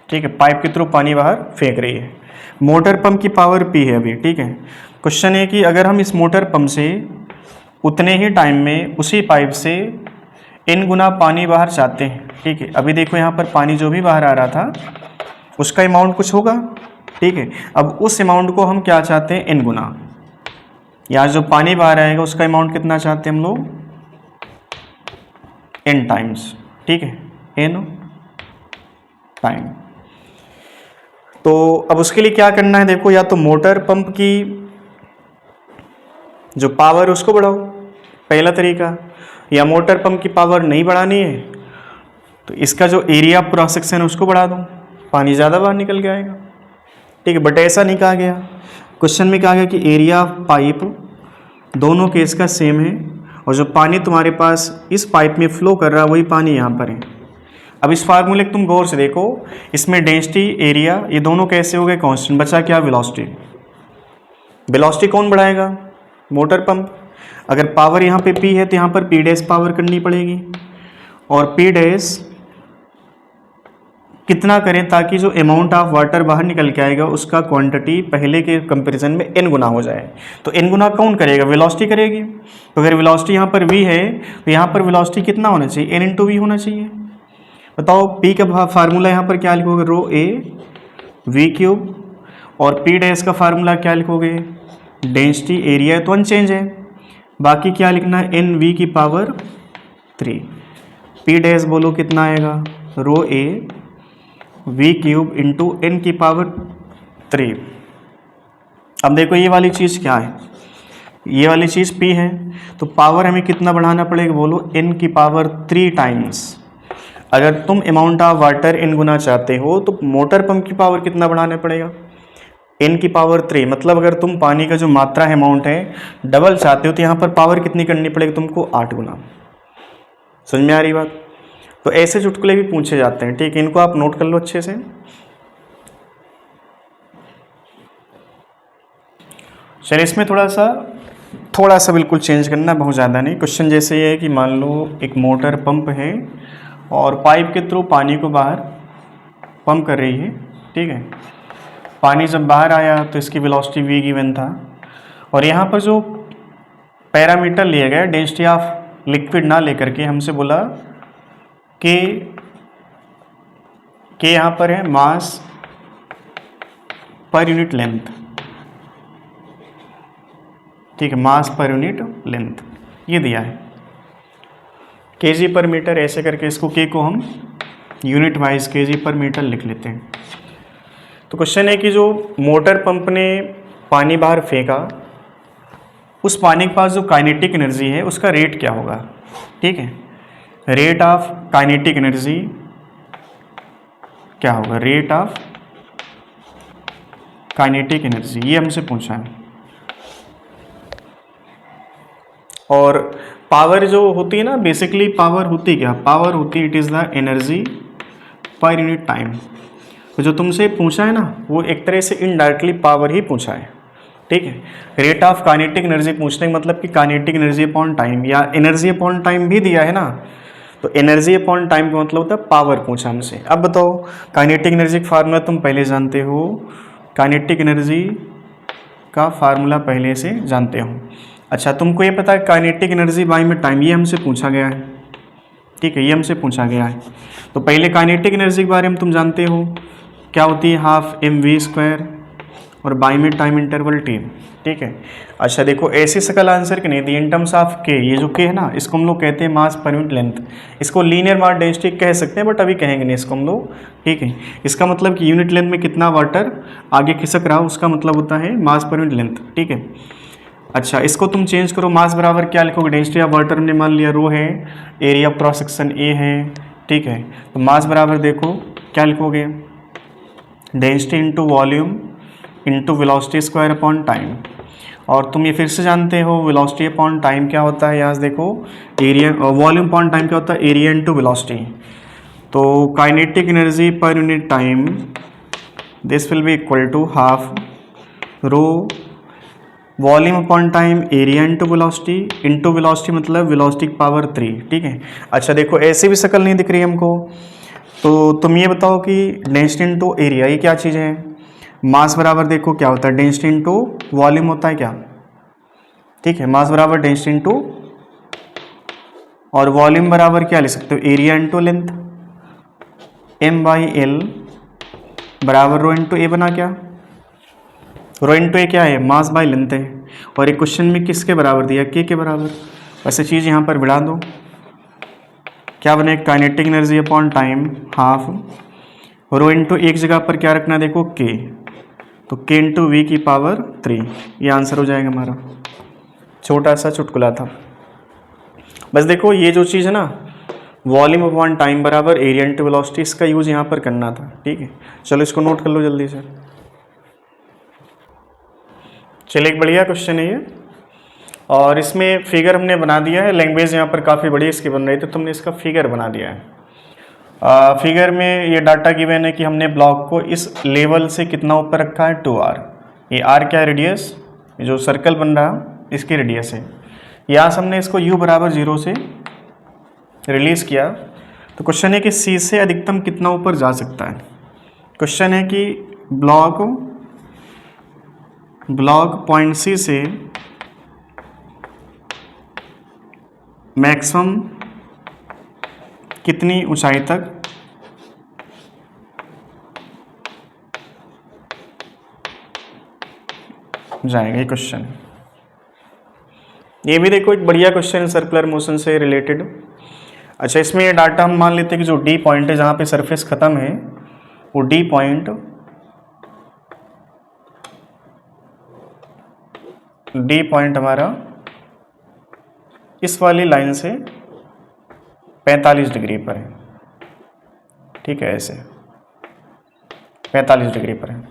ठीक है, पाइप के थ्रू पानी बाहर फेंक रही है। मोटर पंप की पावर P है अभी, ठीक है। क्वेश्चन है कि अगर हम इस मोटर पंप से उतने ही टाइम में उसी पाइप से n गुना पानी बाहर चाहते हैं, ठीक है। अभी देखो यहाँ पर पानी जो भी बाहर आ रहा था उसका अमाउंट कुछ होगा, ठीक है। अब उस अमाउंट को हम क्या चाहते हैं n गुना, यहाँ जो पानी बाहर आएगा उसका अमाउंट कितना चाहते हैं हम लोग n टाइम्स, ठीक है, n टाइम। तो अब उसके लिए क्या करना है, देखो या तो मोटर पंप की जो पावर उसको बढ़ाओ, पहला तरीका, या मोटर पंप की पावर नहीं बढ़ानी है तो इसका जो एरिया ऑफ क्रॉस सेक्शन है उसको बढ़ा दो, पानी ज़्यादा बाहर निकल के आएगा, ठीक है। बट ऐसा नहीं कहा गया, क्वेश्चन में कहा गया कि एरिया ऑफ पाइप दोनों केस का सेम है और जो पानी तुम्हारे पास इस पाइप में फ्लो कर रहा है वही पानी यहाँ पर है। अब इस फार्मूले को तुम गौर से देखो, इसमें डेंसिटी, एरिया, ये दोनों कैसे हो गए कांस्टेंट, बचा क्या वेलोसिटी। वेलोसिटी कौन बढ़ाएगा, मोटर पंप। अगर पावर यहाँ पे P है तो यहाँ पर P डैश पावर करनी पड़ेगी, और P डैश कितना करें ताकि जो अमाउंट ऑफ वाटर बाहर निकल के आएगा उसका क्वांटिटी पहले के कंपैरिजन में n गुना हो जाए। तो n गुना कौन करेगा, वेलोसिटी करेगी। तो अगर वेलोसिटी यहाँ पर v है तो यहाँ पर वेलोसिटी कितना होना चाहिए, n इंटू वी होना चाहिए। बताओ p का फार्मूला यहाँ पर क्या लिखोगे, रो ए वी क्यूब, और p डैश का फार्मूला क्या लिखोगे, डेंसिटी, एरिया तो अनचेंज है, बाकी क्या लिखना है, एन वी की पावर 3। p डैश बोलो कितना आएगा, rho A V cube into N की पावर 3। अब देखो ये वाली चीज़ क्या है, ये वाली चीज़ P है, तो पावर हमें कितना बढ़ाना पड़ेगा, बोलो n की पावर 3 टाइम्स। अगर तुम अमाउंट ऑफ वाटर n गुना चाहते हो तो मोटर पंप की पावर कितना बढ़ाना पड़ेगा, n की पावर 3। मतलब अगर तुम पानी का जो मात्रा है, अमाउंट है, डबल चाहते हो तो यहाँ पर पावर कितनी करनी पड़ेगी तुमको, 8 गुना। समझ में आ रही बात। तो ऐसे चुटकुले भी पूछे जाते हैं, ठीक है, इनको आप नोट कर लो अच्छे से। चलिए इसमें थोड़ा सा बिल्कुल चेंज करना, बहुत ज़्यादा नहीं। क्वेश्चन जैसे ये है कि मान लो एक मोटर पंप है और पाइप के थ्रू पानी को बाहर पंप कर रही है, ठीक है। पानी जब बाहर आया तो इसकी वेलोसिटी v गिवन था, और यहाँ पर जो पैरामीटर लिया गया, डेंसिटी ऑफ लिक्विड ना लेकर के हमसे बोला कि यहाँ पर है मास पर यूनिट लेंथ, ठीक है, मास पर यूनिट लेंथ ये दिया है, केजी पर मीटर, ऐसे करके इसको के को हम यूनिट वाइज केजी पर मीटर लिख लेते हैं। तो क्वेश्चन है कि जो मोटर पंप ने पानी बाहर फेंका, उस पानी के पास जो काइनेटिक एनर्जी है उसका रेट क्या होगा, ठीक है। रेट ऑफ काइनेटिक एनर्जी क्या होगा, रेट ऑफ काइनेटिक एनर्जी, ये हमसे पूछा है। और पावर जो होती है ना, बेसिकली पावर होती क्या, पावर होती है, इट इज़ द एनर्जी पर यूनिट टाइम। तो जो तुमसे पूछा है ना वो एक तरह से इनडायरेक्टली पावर ही पूछा है, ठीक है। रेट ऑफ काइनेटिक एनर्जी पूछने का मतलब कि काइनेटिक एनर्जी अपॉन टाइम, या एनर्जी अपॉन टाइम भी दिया है ना, तो एनर्जी अपॉन टाइम का मतलब होता है पावर पूछा हमसे। अब बताओ काइनेटिक एनर्जी का फार्मूला तुम पहले जानते हो, काइनेटिक एनर्जी का फार्मूला पहले से जानते हो। अच्छा, तुमको ये पता है काइनेटिक एनर्जी बाय में टाइम, ये हमसे पूछा गया है, ठीक है, ये हमसे पूछा गया है। तो पहले काइनेटिक एनर्जी के बारे में तुम जानते हो क्या होती है, हाफ mv², और बाय में टाइम इंटरवल t, ठीक है। अच्छा देखो ऐसी सकल आंसर की नहीं दी, इन टर्म्स ऑफ k, ये जो k है ना इसको हम लोग कहते हैं मास पर यूनिट लेंथ, इसको लीनियर मास डेंसिटी कह सकते हैं, बट अभी कहेंगे नहीं इसको हम लोग, ठीक है। इसका मतलब कि यूनिट लेंथ में कितना वाटर आगे खिसक रहा, उसका मतलब होता है मास पर यूनिट लेंथ, ठीक है। अच्छा इसको तुम चेंज करो, मास बराबर क्या लिखोगे, डेंसिटी ऑफ वाटर हमने मान लिया रो है, area of cross section A है, ठीक है। तो मास बराबर देखो क्या लिखोगे, density into volume into velocity square upon time. और तुम ये फिर से जानते हो वेलोसिटी अपॉन टाइम क्या होता है, यहाँ से देखो एरिया, वॉल्यूम अपॉन टाइम क्या होता है, एरिया इंटू वेलोसिटी। तो काइनेटिक एनर्जी पर unit time this will be equal to half rho volume upon time area into velocity मतलब वेलोसिटी पावर 3, ठीक है। अच्छा देखो ऐसे भी शक्ल नहीं दिख रही हमको, तो तुम ये बताओ कि डेंसिटी इंटू एरिया ये क्या चीज़ है, मास बराबर देखो क्या होता है, डेंसिटी इंटू वॉल्यूम होता है क्या, ठीक है। मास बराबर डेंसिटी इंटू, और वॉल्यूम बराबर क्या ले सकते हो, एरिया इंटू लेंथ, m/l बराबर रो इंटू ए बना, क्या रो इंटू ए क्या है, मास बाय लेंथ है। और एक क्वेश्चन में किसके बराबर दिया, के बराबर। वैसे चीज़ यहाँ पर बढ़ा दो, क्या बने, kinetic energy upon time half rho into एक जगह पर क्या रखना देखो के, तो k इंटू वी की पावर 3, ये आंसर हो जाएगा हमारा। छोटा सा चुटकुला था, बस देखो ये जो चीज़ है ना वॉल्यूम अपॉन टाइम बराबर एरिया इंटू वेलोसिटी, इसका यूज यहाँ पर करना था, ठीक है। चलो इसको नोट कर लो जल्दी से। चलिए एक बढ़िया क्वेश्चन है ये, और इसमें फिगर हमने बना दिया है, लैंग्वेज यहाँ पर काफ़ी बड़ी इसकी बन रही थी, तो तुमने इसका फिगर बना दिया है। फिगर में ये डाटा गिवन है कि हमने ब्लॉक को इस लेवल से कितना ऊपर रखा है 2r। ये r क्या रेडियस, ये जो सर्कल बन रहा इसकी रेडियस है। यहाँ से हमने इसको u बराबर 0 से रिलीज किया। तो क्वेश्चन है कि c से अधिकतम कितना ऊपर जा सकता है। क्वेश्चन है कि ब्लॉक पॉइंट C से मैक्सिमम कितनी ऊंचाई तक जाएगा, ये क्वेश्चन। ये भी देखो एक बढ़िया क्वेश्चन है सर्कुलर मोशन से रिलेटेड। अच्छा, इसमें ये डाटा हम मान लेते हैं कि जो डी पॉइंट है जहाँ पे सरफेस खत्म है, वो डी पॉइंट हमारा इस वाली लाइन से 45 डिग्री पर है। ठीक है, ऐसे 45 डिग्री पर है।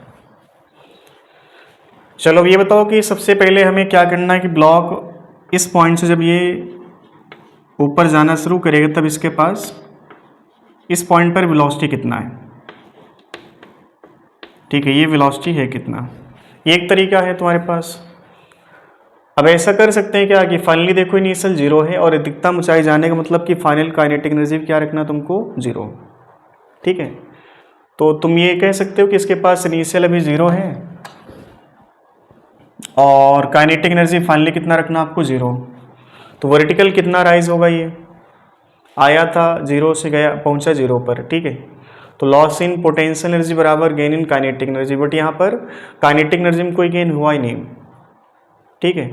चलो अब ये बताओ कि सबसे पहले हमें क्या करना है कि ब्लॉक इस पॉइंट से जब ये ऊपर जाना शुरू करेगा तब इसके पास इस पॉइंट पर वेलोसिटी कितना है। ठीक है, ये वेलोसिटी है कितना, ये एक तरीका है तुम्हारे पास। अब ऐसा कर सकते हैं क्या कि फाइनली देखो इनिशियल 0 है और अधिकतम ऊंचाई जाने का मतलब कि फाइनल काइनेटिक एनर्जी क्या रखना तुमको 0। ठीक है, तो तुम ये कह सकते हो कि इसके पास इनिशियल अभी 0 है और काइनेटिक एनर्जी फाइनली कितना रखना आपको 0। तो वर्टिकल कितना राइज होगा, ये आया था 0 से गया पहुंचा 0 पर। ठीक है, तो लॉस इन पोटेंशियल एनर्जी बराबर gain in kinetic energy, but यहाँ पर काइनेटिक एनर्जी में कोई गेन हुआ ही नहीं। ठीक है,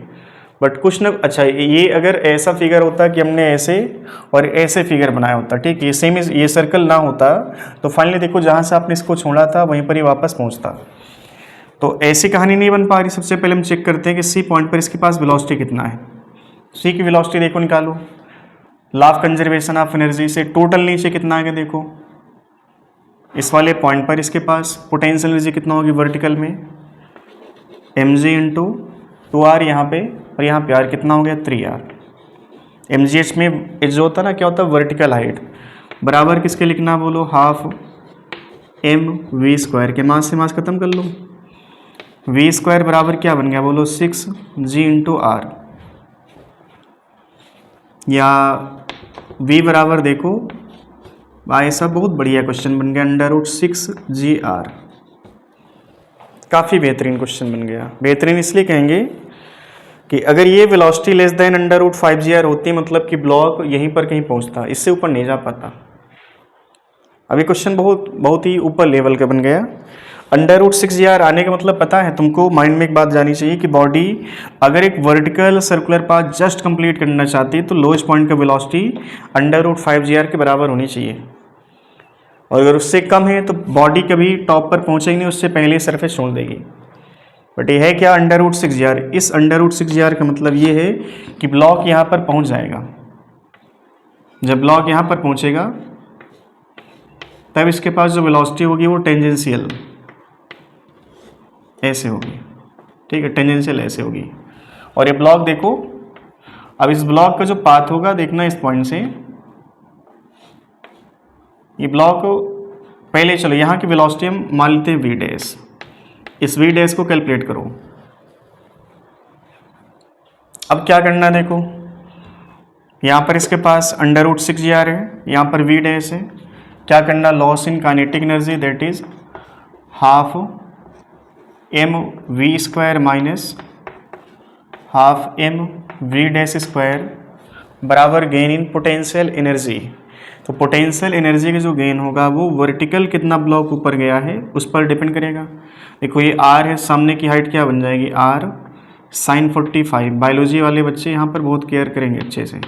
बट कुछ न, अच्छा ये अगर ऐसा फिगर होता कि हमने ऐसे और ऐसे फिगर बनाया होता, ठीक, ये सेम ये सर्कल ना होता तो फाइनली देखो जहाँ से आपने इसको छोड़ा था वहीं पर ही वापस पहुँचता। तो ऐसी कहानी नहीं बन पा रही। सबसे पहले हम चेक करते हैं कि सी पॉइंट पर इसके पास वेलोसिटी कितना है। सी की वेलोसिटी देखो निकालो, law of conservation of energy से टोटल नीचे कितना आ गया देखो। इस वाले पॉइंट पर इसके पास पोटेंशियल एनर्जी कितना होगी वर्टिकल में, mg इंटू 2r यहाँ पे, और यहाँ पे r कितना हो गया 3r। mgh में जो होता है ना, क्या होता है वर्टिकल हाइट बराबर किसके लिखना बोलो, हाफ m v स्क्वायर के मास से मास खत्म कर लो। v स्क्वायर बराबर क्या बन गया बोलो 6g इंटू r, या v बराबर देखो भाई साहब बहुत बढ़िया क्वेश्चन बन गया √6gr। काफ़ी बेहतरीन क्वेश्चन बन गया। बेहतरीन इसलिए कहेंगे कि अगर ये वेलोसिटी लेस देन √5gr होती मतलब कि ब्लॉक यहीं पर कहीं पहुंचता, इससे ऊपर नहीं जा पाता। अभी क्वेश्चन बहुत ही ऊपर लेवल का बन गया। √6gr आने का मतलब पता है तुमको, माइंड में एक बात जानी चाहिए कि बॉडी अगर एक vertical circular path just complete करना चाहती है तो लोएस्ट पॉइंट का वेलोसिटी √5gr के बराबर होनी चाहिए, और अगर उससे कम है तो बॉडी कभी टॉप पर पहुंचेगी नहीं, उससे पहले सरफेस छोड़ देगी। बट ये है क्या √6gr। इस √6gr का मतलब ये है कि ब्लॉक यहाँ पर पहुंच जाएगा। जब ब्लॉक यहाँ पर पहुंचेगा तब इसके पास जो वेलोसिटी होगी वो टेंजेंशियल ऐसे होगी। ठीक है, टेंजेंशियल ऐसे होगी। और ये ब्लॉक देखो, अब इस ब्लॉक का जो पाथ होगा देखना, इस पॉइंट से ये ब्लॉक पहले, चलो यहाँ की वेलोसिटी हम मान लेते हैं v डैश। इस v डैश को कैलकुलेट करो। अब क्या करना है देखो, यहाँ पर इसके पास √6gr है, यहाँ पर v डैश है। क्या करना, loss in kinetic energy that is half m v square minus half m v dash square बराबर गेन इन पोटेंशियल एनर्जी। तो पोटेंशियल एनर्जी का जो गेन होगा वो वर्टिकल कितना ब्लॉक ऊपर गया है उस पर डिपेंड करेगा। देखो ये r है, सामने की हाइट क्या बन जाएगी r sin 45। बायोलॉजी वाले बच्चे यहाँ पर बहुत केयर करेंगे अच्छे से।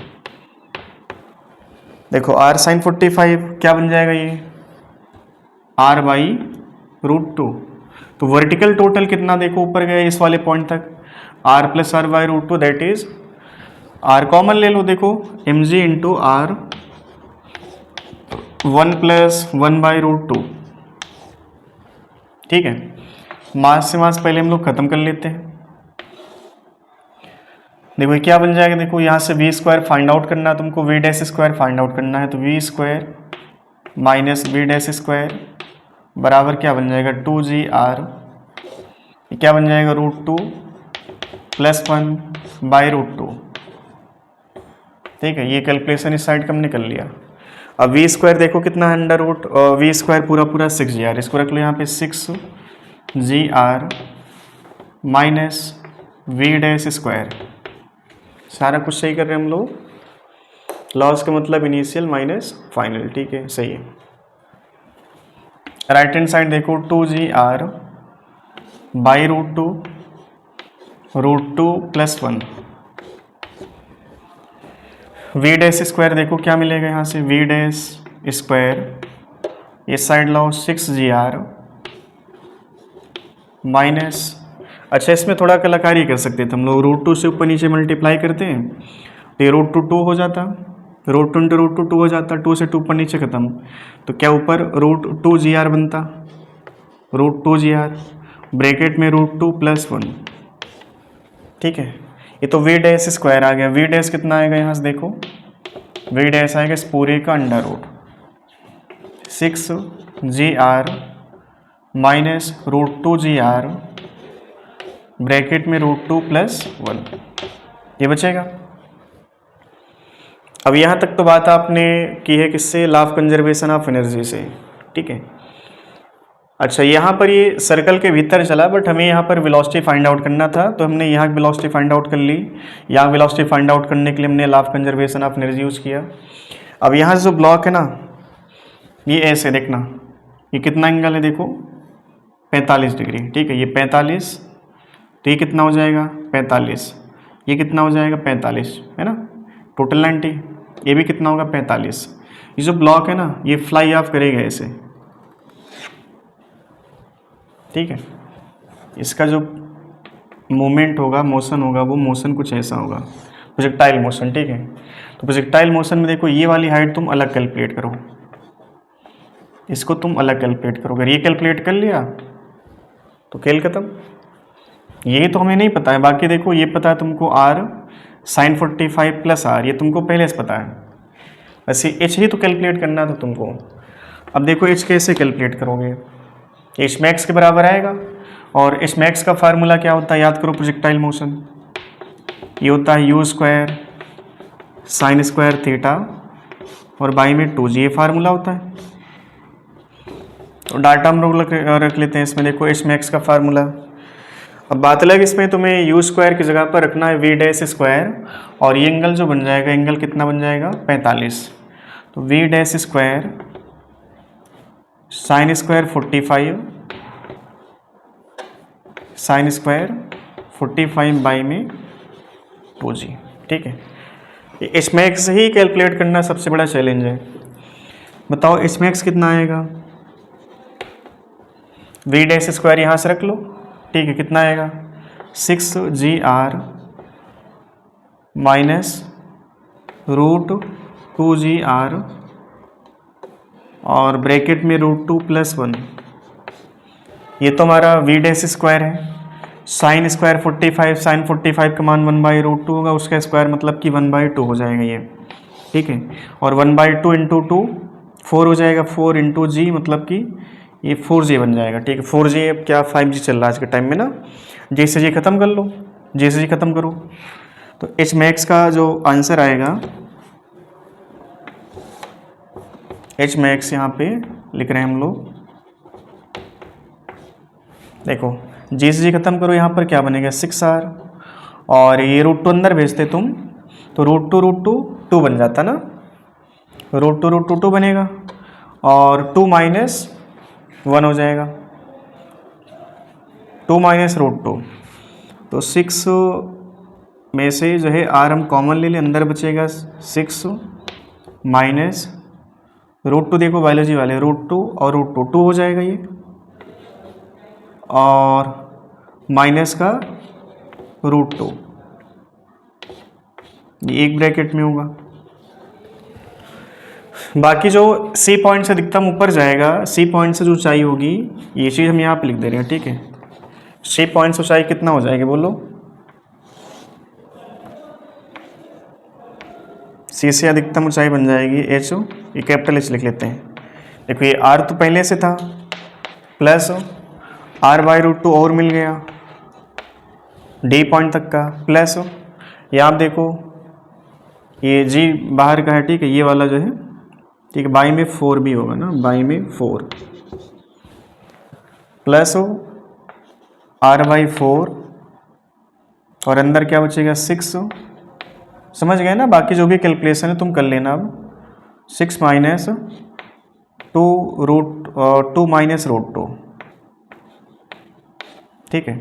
देखो r sin 45 क्या बन जाएगा, ये r बाई √2। तो वर्टिकल टोटल कितना देखो ऊपर गया इस वाले पॉइंट तक, r plus r by √2 that is r common ले लो, देखो mg इंटू r 1 + 1 बाई √2। ठीक है, मास से मास पहले हम लोग खत्म कर लेते हैं। देखो ये क्या बन जाएगा, देखो यहाँ से v स्क्वायर फाइंड आउट करना है तुमको, v dash square find out करना है, तो v square minus v dash square बराबर क्या बन जाएगा 2GR, क्या बन जाएगा √2 + 1/√2। ठीक है, ये कैलकुलेशन इस साइड का हमने कर लिया। अब वी स्क्वायर देखो कितना है, अंडर रूट वी स्क्वायर पूरा पूरा 6GR, इसको रख लो यहाँ पे 6GR minus v dash square. सारा कुछ सही कर रहे हैं हम लोग, लॉस का मतलब इनिशियल माइनस फाइनल। ठीक है, सही है। राइट हैंड साइड देखो 2GR by √2 √2 + 1। We dash square देखो क्या मिलेगा यहाँ से, वी डैश स्क्वायर इस साइड लाओ 6GR माइनस, अच्छा इसमें थोड़ा कलाकारी कर सकते थे हम लोग, √2 से ऊपर नीचे मल्टीप्लाई करते हैं तो ये √2 2 हो जाता, √2 × √2 2 हो जाता, 2 से 2 ऊपर नीचे खत्म, तो क्या ऊपर √2GR बनता, √2GR ब्रैकेट में √2 + 1। ठीक है, ये तो वी डैश स्क्वायर आ गया। वी डैश कितना आएगा यहाँ से देखो, वी डैश आएगा इस पूरे का under root 6GR minus √2GR bracket में √2 + 1, ये बचेगा। अब यहाँ तक तो बात आपने की है किससे, law of conservation of energy से। ठीक है, अच्छा यहाँ पर ये सर्कल के भीतर चला, बट हमें यहाँ पर वेलोसिटी फाइंड आउट करना था, तो हमने यहाँ वेलोसिटी फाइंड आउट कर ली। यहाँ वेलोसिटी फाइंड आउट करने के लिए हमने law of conservation of energy use किया। अब यहाँ से जो ब्लॉक है ना, ये ऐसे देखना, ये कितना एंगल है देखो 45 डिग्री। ठीक है, ये 45, तो ये कितना हो जाएगा 45, ये कितना हो जाएगा 45, है ना, टोटल 90। ये भी कितना होगा 45। ये जो ब्लॉक है ना, ये फ्लाई ऑफ करेगा ऐसे। ठीक है, इसका जो मूवमेंट होगा, मोशन होगा, वो मोशन कुछ ऐसा होगा, प्रोजेक्टाइल मोशन। ठीक है, तो प्रोजेक्टाइल मोशन में देखो ये वाली हाइट तुम अलग कैलकुलेट करो, इसको तुम अलग कैलकुलेट करो। अगर ये कैलकुलेट कर लिया तो खेल खत्म। यही तो हमें नहीं पता है, बाकी देखो ये पता है तुमको R sin 45 + R, ये तुमको पहले से पता है। वैसे H ही तो कैलकुलेट करना था तुमको। अब देखो H कैसे कैलकुलेट करोगे, H मैक्स के बराबर आएगा, और H मैक्स का फार्मूला क्या होता है, याद करो, प्रोजेक्टाइल मोशन ये होता है U² sin² थीटा और बाई में 2G, ये फार्मूला होता है। तो डाटा हम लोग रख लेते हैं इसमें, देखो H मैक्स का फार्मूला। अब बात अलग, इसमें तुम्हें U² की जगह पर रखना है वी डैश स्क्वायर, और ये एंगल जो बन जाएगा, एंगल कितना बन जाएगा 45, तो we dash square sin² 45 sin² 45 by में 2G। ठीक है, एच मैक्स ही कैलकुलेट करना सबसे बड़ा चैलेंज है। बताओ एच मैक्स कितना आएगा, वी डैश स्क्वायर यहाँ से रख लो। ठीक है, कितना आएगा 6GR माइनस √2GR और ब्रैकेट में √2 + 1। ये तो हमारा वी डैश स्क्वायर है। sin² 45, sin 45 का मान 1/√2 होगा, उसका स्क्वायर मतलब कि 1/2 हो जाएगा ये। ठीक है, और 1/2 × 2 4 हो जाएगा, 4 × G मतलब कि ये 4G बन जाएगा। ठीक है, 4G अब क्या 5G चल रहा है आज के टाइम में ना, जैसे जी खत्म कर लो, जैसे जी खत्म करो, तो H मैक्स का जो आंसर आएगा, H मैक्स यहाँ पे लिख रहे हैं हम लोग, देखो जैसे जी खत्म करो, यहाँ पर क्या बनेगा 6R, और ये √2 अंदर भेजते तुम तो √2 2 बन जाता ना, √2 2 बनेगा, और 2 - 1 हो जाएगा, 2 - √2, तो 6 में से जो है R हम कॉमन ले लें, अंदर बचेगा 6 माइनस √2, देखो बायोलॉजी वाले √2 और √2 2 हो जाएगा ये, और माइनस का √2, ये एक ब्रैकेट में होगा। बाकी जो C पॉइंट से अधिकतम ऊपर जाएगा, C पॉइंट से जो ऊंचाई होगी, ये चीज़ हम यहाँ पे लिख दे रहे हैं। ठीक है, C पॉइंट से ऊंचाई कितना हो जाएगी बोलो, C से अधिकतम ऊंचाई बन जाएगी H, ये कैपिटल H लिख लेते हैं, देखो ये r तो पहले से था, प्लस r/√2 और मिल गया d पॉइंट तक का, प्लस ये आप देखो ये g बाहर का है, ठीक है, ये वाला जो है, ठीक है, बाई में 4 भी होगा ना, बाई में 4 प्लस r/4 और अंदर क्या बचेगा 6। समझ गए ना, बाकी जो भी कैलकुलेशन है तुम कर लेना। अब 6 माइनस 2 माइनस √2, ठीक है।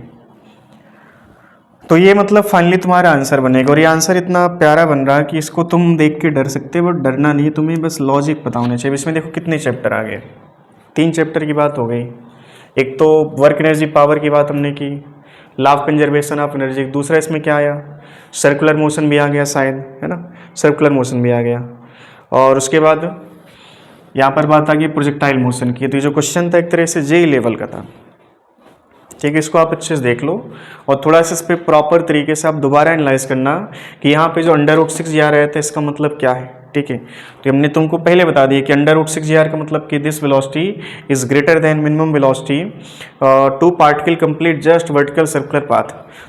तो ये मतलब फाइनली तुम्हारा आंसर बनेगा, और ये आंसर इतना प्यारा बन रहा है कि इसको तुम देख के डर सकते हो, बट डरना नहीं, तुम्हें बस लॉजिक पता होना चाहिए। इसमें देखो कितने चैप्टर आ गए, 3 चैप्टर की बात हो गई। एक तो वर्क एनर्जी पावर की बात हमने की, law of conservation of energy, दूसरा इसमें क्या आया, सर्कुलर मोशन भी आ गया शायद, है ना, सर्कुलर मोशन भी आ गया। और उसके बाद यहाँ पर बात आ गई प्रोजेक्टाइल मोशन की। तो ये जो क्वेश्चन था एक तरह से JEE लेवल का था, ठीक है। इसको आप अच्छे से देख लो और थोड़ा सा इस पर प्रॉपर तरीके से आप दोबारा एनालाइज करना कि यहाँ पे जो √6 जा रहा था इसका मतलब क्या है, ठीक है। तो हमने तुमको पहले बता दिया कि √6 का मतलब कि this velocity is greater than minimum velocity to particle complete just vertical circular path.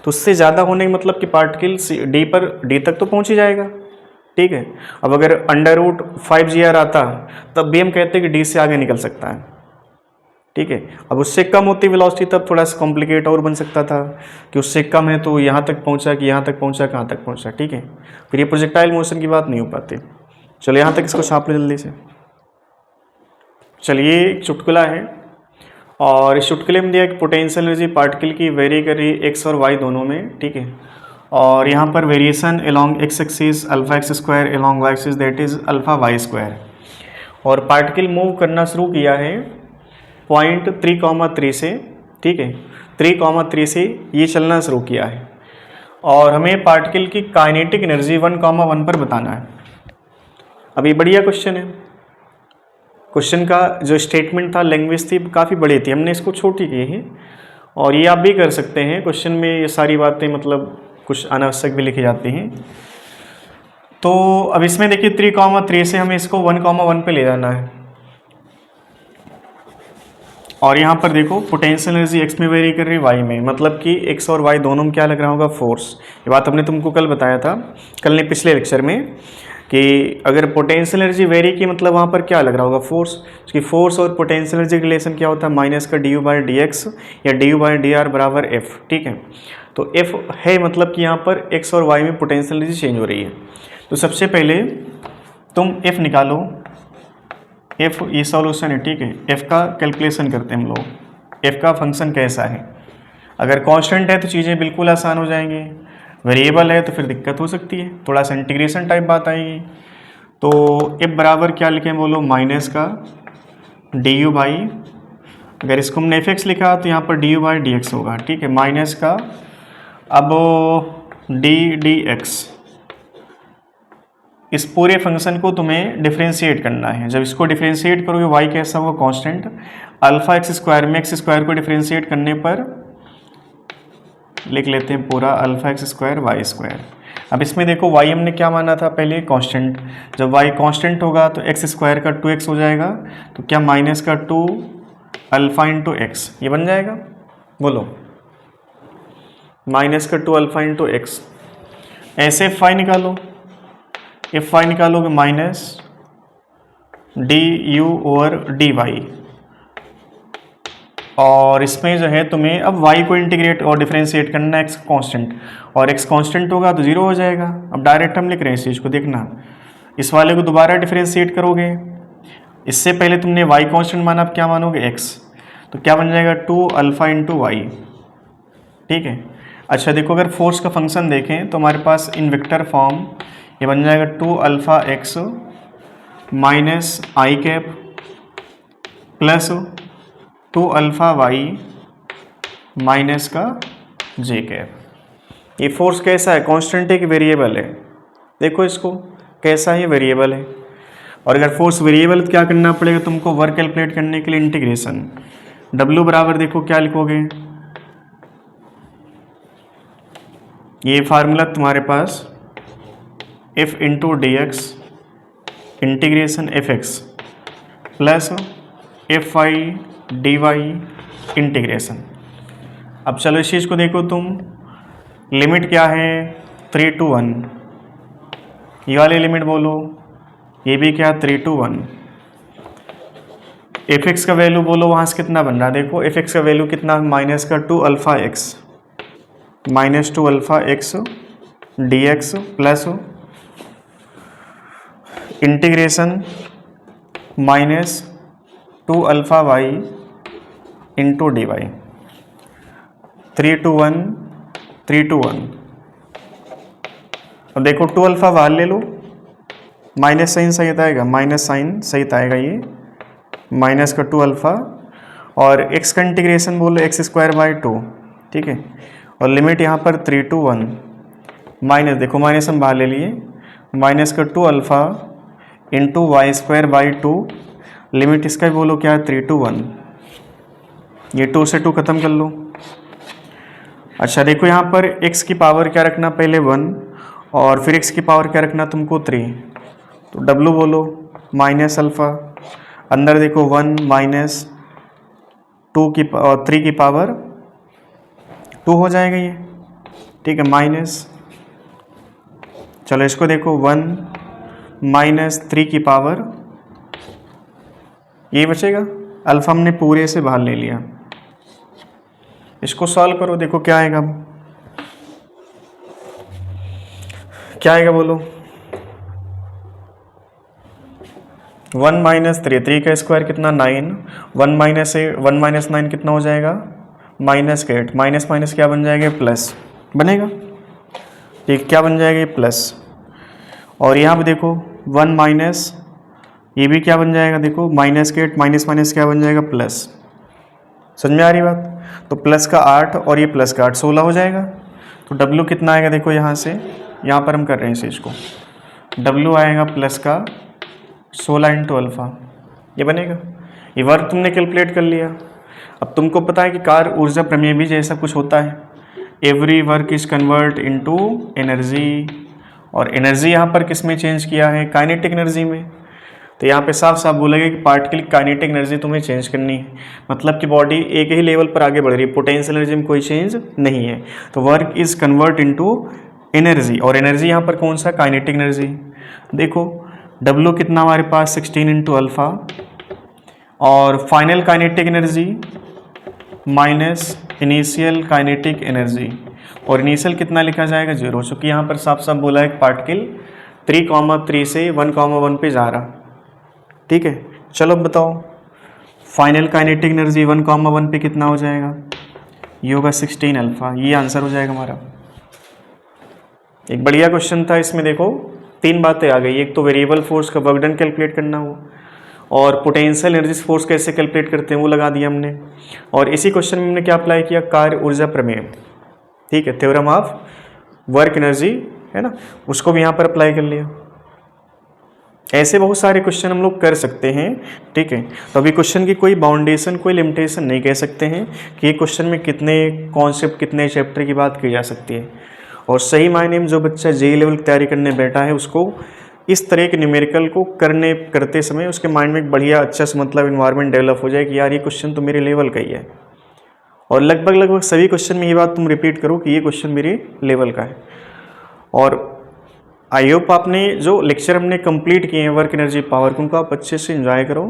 तो उससे ज़्यादा होने का मतलब कि पार्टिकल D तक तो पहुँच ही जाएगा, ठीक है। अब अगर √5 आता तब भी हम कहते हैं कि D से आगे निकल सकता है, ठीक है। अब उससे कम होती वेलोसिटी तब थोड़ा सा कॉम्प्लिकेट और बन सकता था कि उससे कम है तो यहाँ तक पहुँचा कि यहाँ तक पहुँचा, कहाँ तक पहुँचा, ठीक है। फिर ये प्रोजेक्टाइल मोशन की बात नहीं हो पाती। चलो यहाँ तक इसको छाप लो जल्दी से। चलिए एक चुटकुला है, और इस चुटकुले में दिया कि पोटेंशियल एनर्जी पार्टिकल की वेरी कर रही है x और y दोनों में, ठीक है। और यहाँ पर variation along x axis α(x²) along y axis that is α(y²). और पार्टिकल मूव करना शुरू किया है पॉइंट 3,3 से, ठीक है, 3,3 से ये चलना शुरू किया है, और हमें पार्टिकल की काइनेटिक एनर्जी 1,1 पर बताना है। अब ये बढ़िया क्वेश्चन है। क्वेश्चन का जो स्टेटमेंट था, लैंग्वेज थी, काफ़ी बड़ी थी, हमने इसको छोटी की है। और ये आप भी कर सकते हैं, क्वेश्चन में ये सारी बातें मतलब कुछ अनावश्यक भी लिखी जाती हैं। तो अब इसमें देखिए 3,3 से हमें इसको 1,1 पे ले जाना है, और यहाँ पर देखो पोटेंशियल एनर्जी x में वेरी कर रही है y में, मतलब कि x और y दोनों में क्या लग रहा होगा, फोर्स। ये बात हमने तुमको कल बताया था, कल ने पिछले लेक्चर में, कि अगर पोटेंशियल एनर्जी वेरी की मतलब वहाँ पर क्या लग रहा होगा, फोर्स। क्योंकि फोर्स और पोटेंशियल एनर्जी का रिलेशन क्या होता है, माइनस का du/dx या du/dr बराबर f, ठीक है। तो f है मतलब कि यहाँ पर x और y में पोटेंशियल एनर्जी चेंज हो रही है। तो सबसे पहले तुम f निकालो, f ये सॉल्यूशन है, ठीक है। f का कैलकुलेशन करते हैं हम लोग, f का फंक्शन कैसा है। अगर कांस्टेंट है तो चीज़ें बिल्कुल आसान हो जाएंगी, वेरिएबल है तो फिर दिक्कत हो सकती है, थोड़ा सा इंटीग्रेशन टाइप बात आएगी। तो f बराबर क्या लिखें बोलो, माइनस का du/, अगर इसको हमने fx लिखा तो यहाँ पर du/dx होगा, ठीक है, माइनस का अब dx। इस पूरे फंक्शन को तुम्हें डिफ्रेंशिएट करना है। जब इसको डिफ्रेंशिएट करोगे y कैसा होगा, कांस्टेंट, α(x²) में x² को डिफ्रेंशिएट करने पर लिख लेते हैं पूरा α(x²) y²। अब इसमें देखो y हमने क्या माना था पहले, कांस्टेंट। जब y कांस्टेंट होगा तो x² का 2x हो जाएगा, तो क्या माइनस का 2 α(x) ये बन जाएगा, बोलो, माइनस का 2 α(x). ऐसे φ निकालो, φ निकालोगे माइनस du/dy, और इसमें जो है तुम्हें अब y को इंटीग्रेट और डिफरेंशिएट करना है, x कांस्टेंट, और x कांस्टेंट होगा तो 0 हो जाएगा। अब डायरेक्ट हम लिख रहे हैं इस चीज़ को, देखना, इस वाले को दोबारा डिफरेंशिएट करोगे, इससे पहले तुमने y कांस्टेंट माना, अब क्या मानोगे, x, तो क्या बन जाएगा 2α(y), ठीक है। अच्छा देखो, अगर फोर्स का फंक्शन देखें तो हमारे पास इन वेक्टर फॉर्म ये बन जाएगा 2α(x) minus i cap plus 2α(y) minus का j कैप। ये फोर्स कैसा है, कांस्टेंट है कि वेरिएबल है, देखो इसको कैसा है, वेरिएबल है। और अगर फोर्स वेरिएबल तो क्या करना पड़ेगा तुमको, वर्क कैलकुलेट करने के लिए इंटीग्रेशन, W बराबर देखो क्या लिखोगे, ये फार्मूला तुम्हारे पास f × dx integration fx plus f i d y integration. अब चलो इस चीज़ को देखो तुम, लिमिट क्या है 3 to 1, ये वाली लिमिट बोलो, ये भी क्या 3 to 1। एफ एक्स का वैल्यू बोलो वहाँ से कितना बन रहा है, देखो एफ एक्स का वैल्यू कितना माइनस का 2 alpha x, minus 2 alpha x d x plus integration minus 2 alpha y into d y, 3 to 1 3 to 1। अब देखो 2 अल्फ़ा बाहर ले लो, माइनस साइन सहित आएगा, माइनस साइन सहित आएगा ये, माइनस का 2 अल्फ़ा, और एक्स का इंटीग्रेशन बोलो एक्स स्क्वायर बाई 2, ठीक है। और लिमिट यहाँ पर 3 to 1, माइनस देखो माइनस हम बाहर ले लिए, माइनस का 2 alpha into y square by 2, limit इसका भी बोलो क्या है 3 to 1, ये 2 से 2 खत्म कर लो। अच्छा देखो यहाँ पर x की पावर क्या रखना, पहले 1 और फिर x की पावर क्या रखना तुमको 3, तो w बोलो माइनस अल्फ़ा, अंदर देखो 1 माइनस 3 की पावर 2 हो जाएगा ये, ठीक है, माइनस। चलो इसको देखो 1 माइनस 3 की पावर, ये बचेगा, अल्फ़ा हमने पूरे से बाहर ले लिया। इसको सॉल्व करो, देखो क्या आएगा, क्या आएगा बोलो, 1 माइनस 3 का स्क्वायर कितना 9, 1 माइनस 9 कितना हो जाएगा माइनस 8, माइनस माइनस क्या बन जाएगा प्लस बनेगा, ठीक, क्या बन जाएगा ये प्लस। और यहाँ पे देखो 1 माइनस, ये भी क्या बन जाएगा देखो माइनस के 8, माइनस माइनस क्या बन जाएगा प्लस, समझ में आ रही बात। तो प्लस का 8 और ये प्लस का 8 16 हो जाएगा। तो W कितना आएगा देखो, यहाँ से यहाँ पर हम कर रहे हैं इस चीज़ को, W आएगा प्लस का 16 इंटू अल्फ़ा, ये बनेगा। ये वर्क तुमने कैलकुलेट कर लिया। अब तुमको पता है कि कार्य ऊर्जा प्रमेय भी जैसा कुछ होता है, every work is convert into energy, और एनर्जी यहाँ पर किस में चेंज किया है, काइनेटिक एनर्जी में। तो यहाँ पे साफ साफ बोलेगा कि पार्टिकल की काइनेटिक एनर्जी तुम्हें चेंज करनी है, मतलब कि बॉडी एक ही लेवल पर आगे बढ़ रही है, पोटेंशियल एनर्जी में कोई चेंज नहीं है। तो work is convert into energy, और एनर्जी यहाँ पर कौन सा, काइनेटिक एनर्जी। देखो W कितना हमारे पास 16 इंटू अल्फ़ा, और final kinetic energy minus initial kinetic energy, और इनिशियल कितना लिखा जाएगा 0, चूँकि यहाँ पर साफ साफ बोला है कि पार्टिकल 3,3 से 1,1 पे जा रहा, ठीक है। चलो अब बताओ फाइनल काइनेटिक एनर्जी 1,1 पे कितना हो जाएगा, ये होगा 16 अल्फ़ा, ये आंसर हो जाएगा हमारा। एक बढ़िया क्वेश्चन था, इसमें देखो 3 बातें आ गई, एक तो वेरिएबल फोर्स का वर्क डन कैलकुलेट करना हो, और पोटेंशियल एनर्जी फोर्स कैसे कैलकुलेट करते हैं वो लगा दिया हमने, और इसी क्वेश्चन में हमने क्या अप्लाई किया, कार्य ऊर्जा प्रमेय, ठीक है, थ्योरम ऑफ वर्क एनर्जी है ना, उसको भी यहाँ पर अप्लाई कर लिया। ऐसे बहुत सारे क्वेश्चन हम लोग कर सकते हैं, ठीक है। तो अभी क्वेश्चन की कोई बाउंडेशन, कोई लिमिटेशन नहीं कह सकते हैं कि ये क्वेश्चन में कितने कॉन्सेप्ट, कितने चैप्टर की बात की जा सकती है। और सही मायने में जो बच्चा जेईई लेवल की तैयारी करने बैठा है, उसको इस तरह के न्यूमेरिकल को करते समय उसके माइंड में एक बढ़िया अच्छा सा मतलब इन्वायरमेंट डेवलप हो जाए कि यार ये क्वेश्चन तो मेरे लेवल का ही है। और लगभग सभी क्वेश्चन में ये बात तुम रिपीट करो कि ये क्वेश्चन मेरे लेवल का है। और आई होप आपने जो लेक्चर हमने कंप्लीट किए हैं वर्क एनर्जी पावर को, उनको आप अच्छे से एंजॉय करो।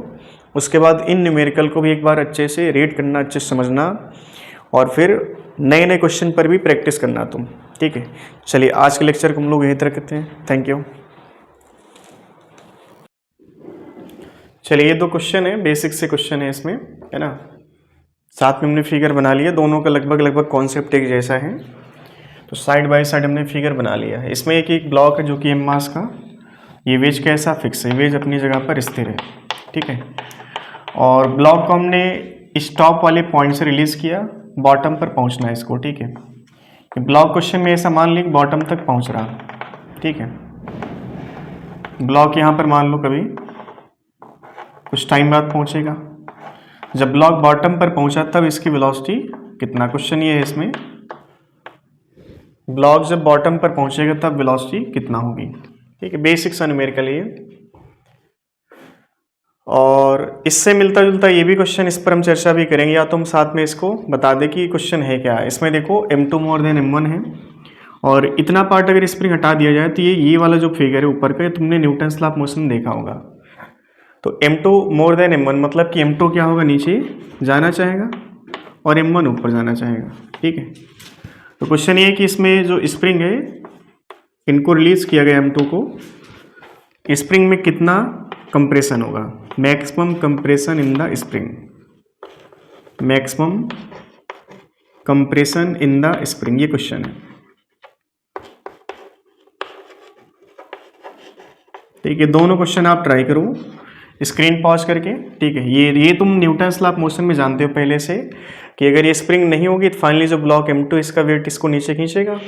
उसके बाद इन न्यूमेरिकल को भी एक बार अच्छे से रीड करना, अच्छे से समझना, और फिर नए नए क्वेश्चन पर भी प्रैक्टिस करना तुम, ठीक है। चलिए आज के लेक्चर को हम लोग यहीं तक रखते हैं। Thank you. चलिए ये 2 क्वेश्चन है, बेसिक से क्वेश्चन है इसमें, है ना। साथ में हमने फिगर बना लिया, दोनों का लगभग कॉन्सेप्ट एक जैसा है, तो साइड बाय साइड हमने फिगर बना लिया है। इसमें एक ब्लॉक है जो कि एम मास का, ये वेज कैसा फिक्स है, वेज अपनी जगह पर स्थिर है, ठीक है। और ब्लॉक को हमने स्टॉप वाले पॉइंट से रिलीज किया, बॉटम पर पहुंचना है इसको, ठीक है। ब्लॉक क्वेश्चन में ऐसा मान ली बॉटम तक पहुंच रहा, ठीक है। ब्लॉक यहाँ पर मान लो कभी कुछ टाइम बाद पहुंचेगा। जब ब्लॉक बॉटम पर पहुंचा तब इसकी वेलोसिटी कितना, क्वेश्चन ये है इसमें, ब्लॉक जब बॉटम पर पहुंचेगा तब वेलोसिटी कितना होगी, ठीक है। बेसिक सा न्यूमेरिकल ये। और इससे मिलता जुलता ये भी क्वेश्चन, इस पर हम चर्चा भी करेंगे, या तो हम साथ में इसको बता दें कि क्वेश्चन है क्या। इसमें देखो m2 मोर देन m1 है, और इतना पार्ट अगर स्प्रिंग हटा दिया जाए तो ये वाला जो फिगर है ऊपर का, ये तुमने न्यूटन लॉ ऑफ मोशन देखा होगा। तो m2 मोर देन m1 मतलब कि m2 क्या होगा, नीचे जाना चाहेगा और m1 ऊपर जाना चाहेगा। ठीक है, तो क्वेश्चन ये है कि इसमें जो स्प्रिंग है, इनको रिलीज किया गया m2 को, स्प्रिंग में कितना कंप्रेशन होगा, maximum compression in the spring, maximum compression in the spring, ये क्वेश्चन है। ठीक है, दोनों क्वेश्चन आप ट्राई करो स्क्रीन पॉज करके। ठीक है, ये तुम न्यूटन लॉ ऑफ मोशन में जानते हो पहले से कि अगर ये स्प्रिंग नहीं होगी तो फाइनली जो ब्लॉक m2 इसका वेट इसको नीचे खींचेगा,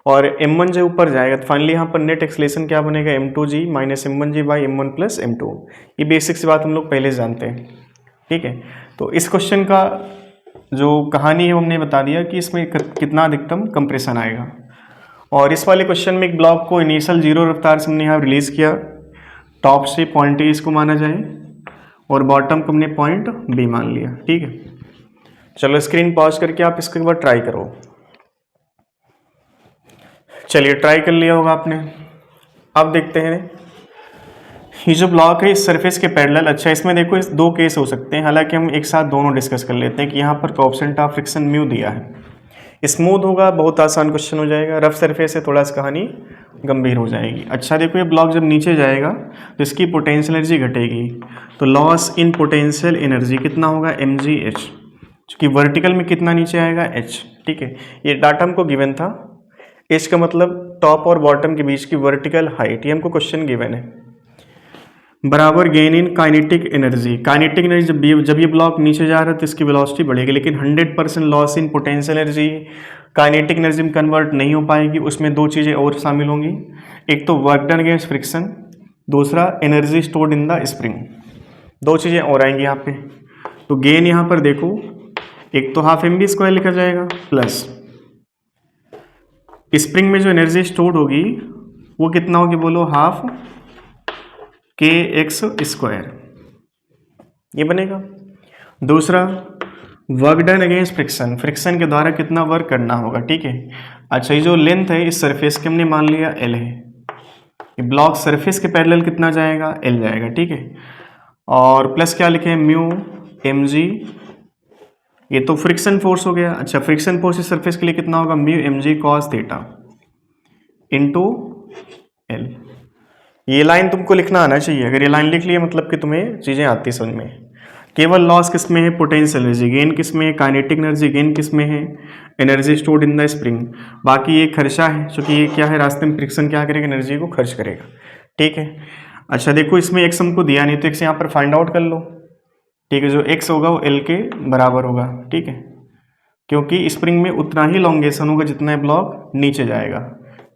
और m1 जो ऊपर जाएगा तो फाइनली यहाँ पर नेट एक्सलेशन क्या बनेगा, m2g minus m1g by m1 plus m2। ये बेसिक सी बात हम लोग पहले से जानते हैं। ठीक है, तो इस क्वेश्चन का जो कहानी है वो हमने बता दिया कि इसमें कितना अधिकतम कंप्रेशन आएगा। और इस वाले क्वेश्चन में एक ब्लॉक को इनिशियल 0 रफ्तार से हमने यहाँ रिलीज किया, टॉप से पॉइंट ए इसको माना जाए और बॉटम को हमने पॉइंट बी मान लिया। ठीक है, चलो स्क्रीन पॉज करके आप इसको एक बार ट्राई करो। चलिए ट्राई कर लिया होगा आपने। अब देखते हैं ये जो ब्लॉक है इस सरफेस के पैरेलल। अच्छा, इसमें देखो इस दो केस हो सकते हैं, हालांकि हम एक साथ दोनों डिस्कस कर लेते हैं कि यहाँ पर कोएफिशिएंट ऑफ फ्रिक्शन म्यू दिया है। स्मूथ होगा, बहुत आसान क्वेश्चन हो जाएगा। रफ सरफेस है, थोड़ा सा कहानी गंभीर हो जाएगी। अच्छा देखो, ये ब्लॉक जब नीचे जाएगा तो इसकी पोटेंशियल एनर्जी घटेगी, तो लॉस इन पोटेंशियल एनर्जी कितना होगा, mgh, क्योंकि वर्टिकल में कितना नीचे आएगा, h। ठीक है, ये डाटा हमको गिवन था। h का मतलब टॉप और बॉटम के बीच की वर्टिकल हाइट, ये हमको क्वेश्चन गिवन है। बराबर gain in kinetic energy. Kinetic energy जब ये ब्लॉक नीचे जा रहा है तो इसकी वेलोसिटी बढ़ेगी, लेकिन 100% loss in potential energy kinetic energy में कन्वर्ट नहीं हो पाएगी। उसमें दो चीज़ें और शामिल होंगी, एक तो वर्क डन अगेंस्ट फ्रिक्शन, दूसरा energy stored in the spring. दो चीज़ें और आएंगी यहाँ पे। तो गेन यहाँ पर देखो, एक तो हाफ mv² लिखा जाएगा, प्लस स्प्रिंग में जो एनर्जी स्टोर्ड होगी वो कितना होगी, बोलो हाफ kx², ये बनेगा। दूसरा work done against friction, friction के द्वारा कितना वर्क करना होगा। ठीक है, अच्छा ये जो लेंथ है इस सरफेस के हमने मान लिया l है, ये ब्लॉक सरफेस के पैरेलल कितना जाएगा, l जाएगा। ठीक है, और प्लस क्या लिखे, म्यू mg, ये तो फ्रिक्शन फोर्स हो गया। अच्छा, फ्रिक्शन फोर्स इस सरफेस के लिए कितना होगा, mu mg cos theta into l। ये लाइन तुमको लिखना आना चाहिए, अगर ये लाइन लिख लिया मतलब कि तुम्हें चीज़ें आती समझ में। केवल लॉस किस में है, पोटेंशियल एनर्जी, गेन किस में है, काइनेटिक एनर्जी गेन किस में है, energy stored in the spring. बाकी ये खर्चा है, क्योंकि ये क्या है, रास्ते में फ्रिक्शन क्या करेगा, एनर्जी को खर्च करेगा। ठीक है, अच्छा देखो इसमें एक्स हमको दिया नहीं, तो एक्स यहाँ पर फाइंड आउट कर लो। ठीक है, जो एक्स होगा वो एल के बराबर होगा। ठीक है, क्योंकि स्प्रिंग में उतना ही लॉन्गेशन होगा जितना ब्लॉक नीचे जाएगा।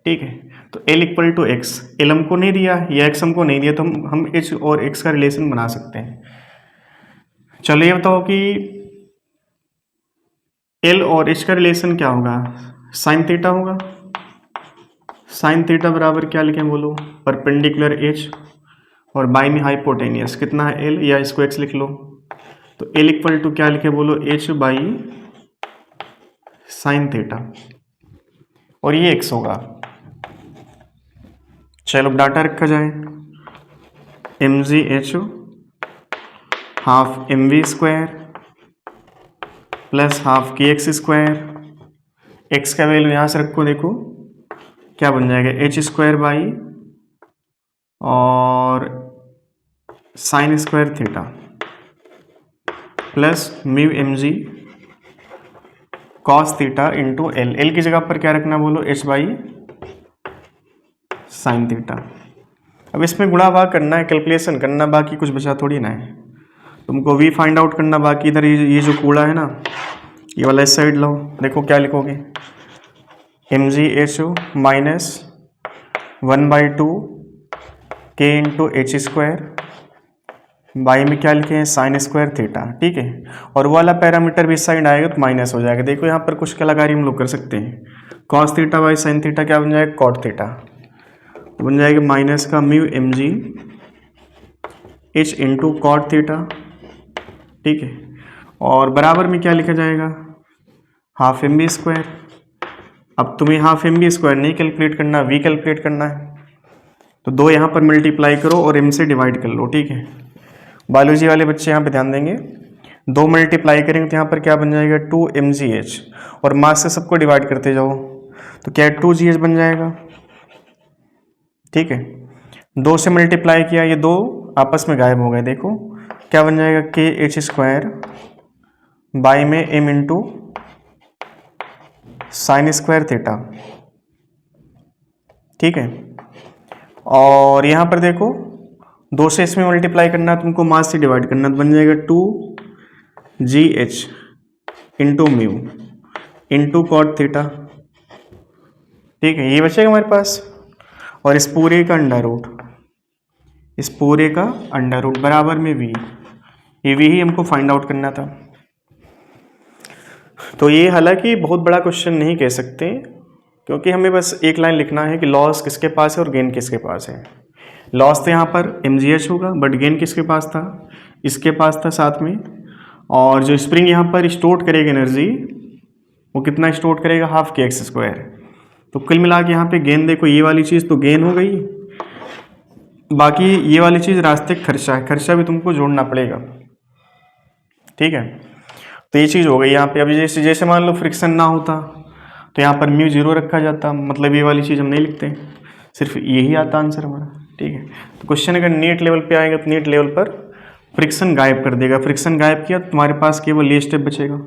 ठीक है, तो L equal to x, L हमको नहीं दिया या एक्स हमको नहीं दिया, तो हम एच और एक्स का रिलेशन बना सकते हैं। चलो ये बताओ कि L और H का रिलेशन क्या होगा, साइन थीटा होगा। साइन थीटा बराबर क्या लिखें, बोलो, परपेंडिकुलर H और बाई में हाइपोटेनियस कितना है L, या इसको x लिख लो। तो L इक्वल टू क्या लिखे, बोलो, H बाई साइन थीटा, और ये x होगा। चलो डाटा रखा जाए, mgh half mv² plus half kx², x का वैल्यू यहाँ से रखो, देखो क्या बन जाएगा, h² बाई और sine square theta plus mu mg cos theta into L. L की जगह पर क्या रखना, बोलो, h बाई साइन थीटा। अब इसमें गुणा भाग करना है, कैलकुलेशन करना, बाकी कुछ बचा थोड़ी ना है। तुमको v फाइंड आउट करना बाकी। इधर ये जो कूड़ा है ना, ये वाला इस साइड लो, देखो क्या लिखोगे, mgh minus 1/2 k into h² by में क्या लिखे हैं, साइन स्क्वायर थीटा। ठीक है, और वो वाला पैरामीटर भी इस साइड आएगा तो माइनस हो जाएगा। देखो यहाँ पर कुछ कलाकारी हम लोग कर सकते हैं, cos theta by sine theta क्या बन जाएगा, कॉट थीटा, तो बन जाएगा माइनस का mu mg h into cot theta, ठीक है, और बराबर में क्या लिखा जाएगा, हाफ एम बी स्क्वायर। अब तुम्हें हाफ एम बी स्क्वायर नहीं कैलकुलेट करना, वी कैलकुलेट करना है, तो 2 यहाँ पर मल्टीप्लाई करो और m से डिवाइड कर लो, ठीक है। बायोलॉजी वाले बच्चे यहाँ पे ध्यान देंगे, 2 मल्टीप्लाई करेंगे तो यहाँ पर क्या बन जाएगा 2mgh, और मास से सबको डिवाइड करते जाओ तो क्या 2gh बन जाएगा, ठीक है। 2 से मल्टीप्लाई किया, ये 2 आपस में गायब हो गए, देखो क्या बन जाएगा kh स्क्वायर बाई में m into sine square theta, ठीक है। और यहाँ पर देखो 2 से इसमें मल्टीप्लाई करना है, तुमको मास से डिवाइड करना, तो बन जाएगा 2gh into mu into cot theta, ठीक है, ये बचेगा हमारे पास। और इस पूरे का अंडर रूट, इस पूरे का अंडर रूट बराबर में v, ये v ही हमको फाइंड आउट करना था। तो ये हालांकि बहुत बड़ा क्वेश्चन नहीं कह सकते, क्योंकि हमें बस एक लाइन लिखना है कि लॉस किसके पास है और गेन किसके पास है। लॉस तो यहाँ पर mgh होगा, बट गेन किसके पास था, इसके पास था साथ में। और जो स्प्रिंग यहाँ पर स्टोर करेगा एनर्जी, वो कितना स्टोर करेगा, हाफ के एक्स स्क्वायर। तो कुल मिला के यहाँ पे गेन देखो, ये वाली चीज़ तो गेन हो गई, बाकी ये वाली चीज़ रास्ते खर्चा है, खर्चा भी तुमको जोड़ना पड़ेगा, ठीक है। तो ये चीज़ हो गई यहाँ पे। अभी जैसे जैसे मान लो फ्रिक्शन ना होता तो यहाँ पर म्यू 0 रखा जाता, मतलब ये वाली चीज़ हम नहीं लिखते, सिर्फ यही आता आंसर हमारा, ठीक है। तो क्वेश्चन अगर नीट लेवल पे आएगा तो नीट लेवल पर फ्रिक्शन गायब कर देगा, फ्रिक्शन गायब किया तो तुम्हारे पास केवल ये स्टेप बचेगा,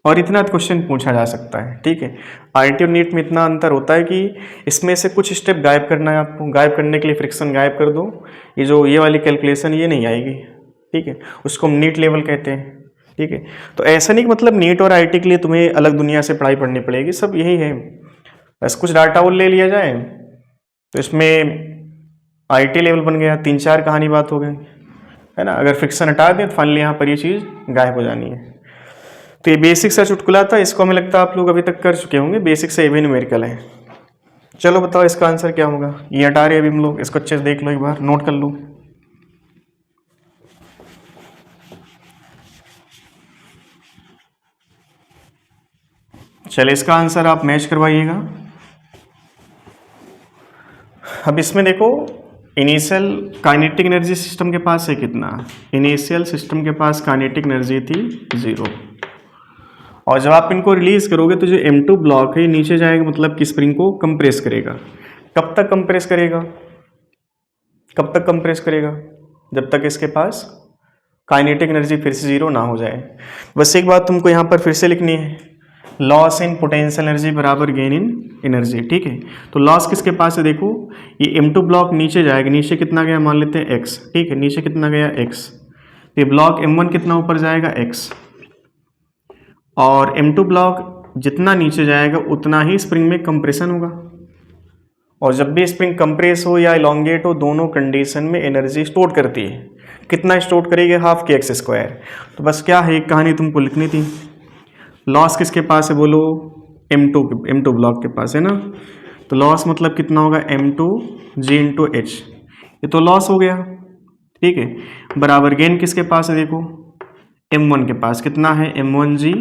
और इतना क्वेश्चन पूछा जा सकता है, ठीक है। आईआईटी और नीट में इतना अंतर होता है कि इसमें से कुछ स्टेप गायब करना है आपको, गायब करने के लिए फ्रिक्शन गायब कर दो, ये जो ये वाली कैलकुलेशन ये नहीं आएगी, ठीक है, उसको हम नीट लेवल कहते हैं, ठीक है। तो ऐसा नहीं कि मतलब नीट और आईआईटी के लिए तुम्हें अलग दुनिया से पढ़ाई पढ़नी पड़ेगी, सब यही है, बस कुछ डाटा और ले लिया जाए तो इसमें आईआईटी लेवल बन गया, 3-4 कहानी बात हो गई, है ना। अगर फ्रिक्शन हटा दें तो फाइनली यहाँ पर ये चीज़ गायब हो जानी है। तो ये बेसिक सा चुटकुला था, इसको हमें लगता है आप लोग अभी तक कर चुके होंगे, बेसिक से एवी न्यूमेरिकल है। चलो बताओ इसका आंसर क्या होगा, ये हटा रहे अभी हम लोग, इसको अच्छे से देख लो, एक बार नोट कर लो। चलिए इसका आंसर आप मैच करवाइएगा। अब इसमें देखो इनिशियल काइनेटिक एनर्जी सिस्टम के पास है कितना, इनिशियल सिस्टम के पास काइनेटिक एनर्जी थी 0, और जब आप इनको रिलीज करोगे तो जो M2 ब्लॉक है नीचे जाएगा, मतलब कि स्प्रिंग को कंप्रेस करेगा। कब तक कंप्रेस करेगा, कब तक कंप्रेस करेगा, जब तक इसके पास काइनेटिक एनर्जी फिर से 0 ना हो जाए। बस एक बात तुमको यहाँ पर फिर से लिखनी है, लॉस इन पोटेंशियल एनर्जी बराबर गेन इन एनर्जी, ठीक है। तो लॉस किसके पास है, देखो ये M2 ब्लॉक नीचे जाएगा, नीचे कितना गया मान लेते हैं x, ठीक है, नीचे कितना गया x, ये ब्लॉक M1 कितना ऊपर जाएगा x, और M2 ब्लॉक जितना नीचे जाएगा उतना ही स्प्रिंग में कंप्रेशन होगा, और जब भी स्प्रिंग कंप्रेस हो या इलोंगेट हो, दोनों कंडीशन में एनर्जी स्टोर करती है। कितना स्टोर करेगी, हाफ के एक्स स्क्वायर। तो बस क्या है, एक कहानी तुमको लिखनी थी, लॉस किसके पास है बोलो, M2 ब्लॉक के पास है ना, तो लॉस मतलब कितना होगा M2G इंटू H, ये तो लॉस हो गया, ठीक है, बराबर गेन किसके पास है, देखो M1 के पास कितना है, M1G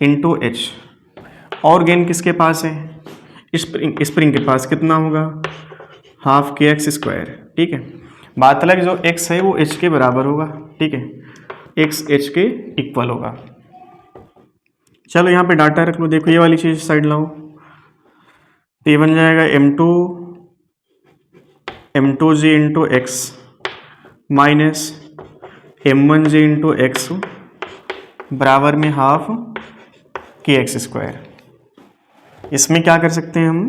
इंटू H, और गेन किसके पास है, स्प्रिंग के पास कितना होगा, हाफ के एक्स स्क्वायर, ठीक है। बात अलग, जो x है वो h के बराबर होगा, ठीक है, x h के इक्वल होगा। चलो यहाँ पे डाटा रख लो, देखो ये वाली चीज़ साइड लाओ, तो ये बन जाएगा M2G into x minus M1G into x बराबर में हाफ के एक्स स्क्वायर। इसमें क्या कर सकते हैं हम,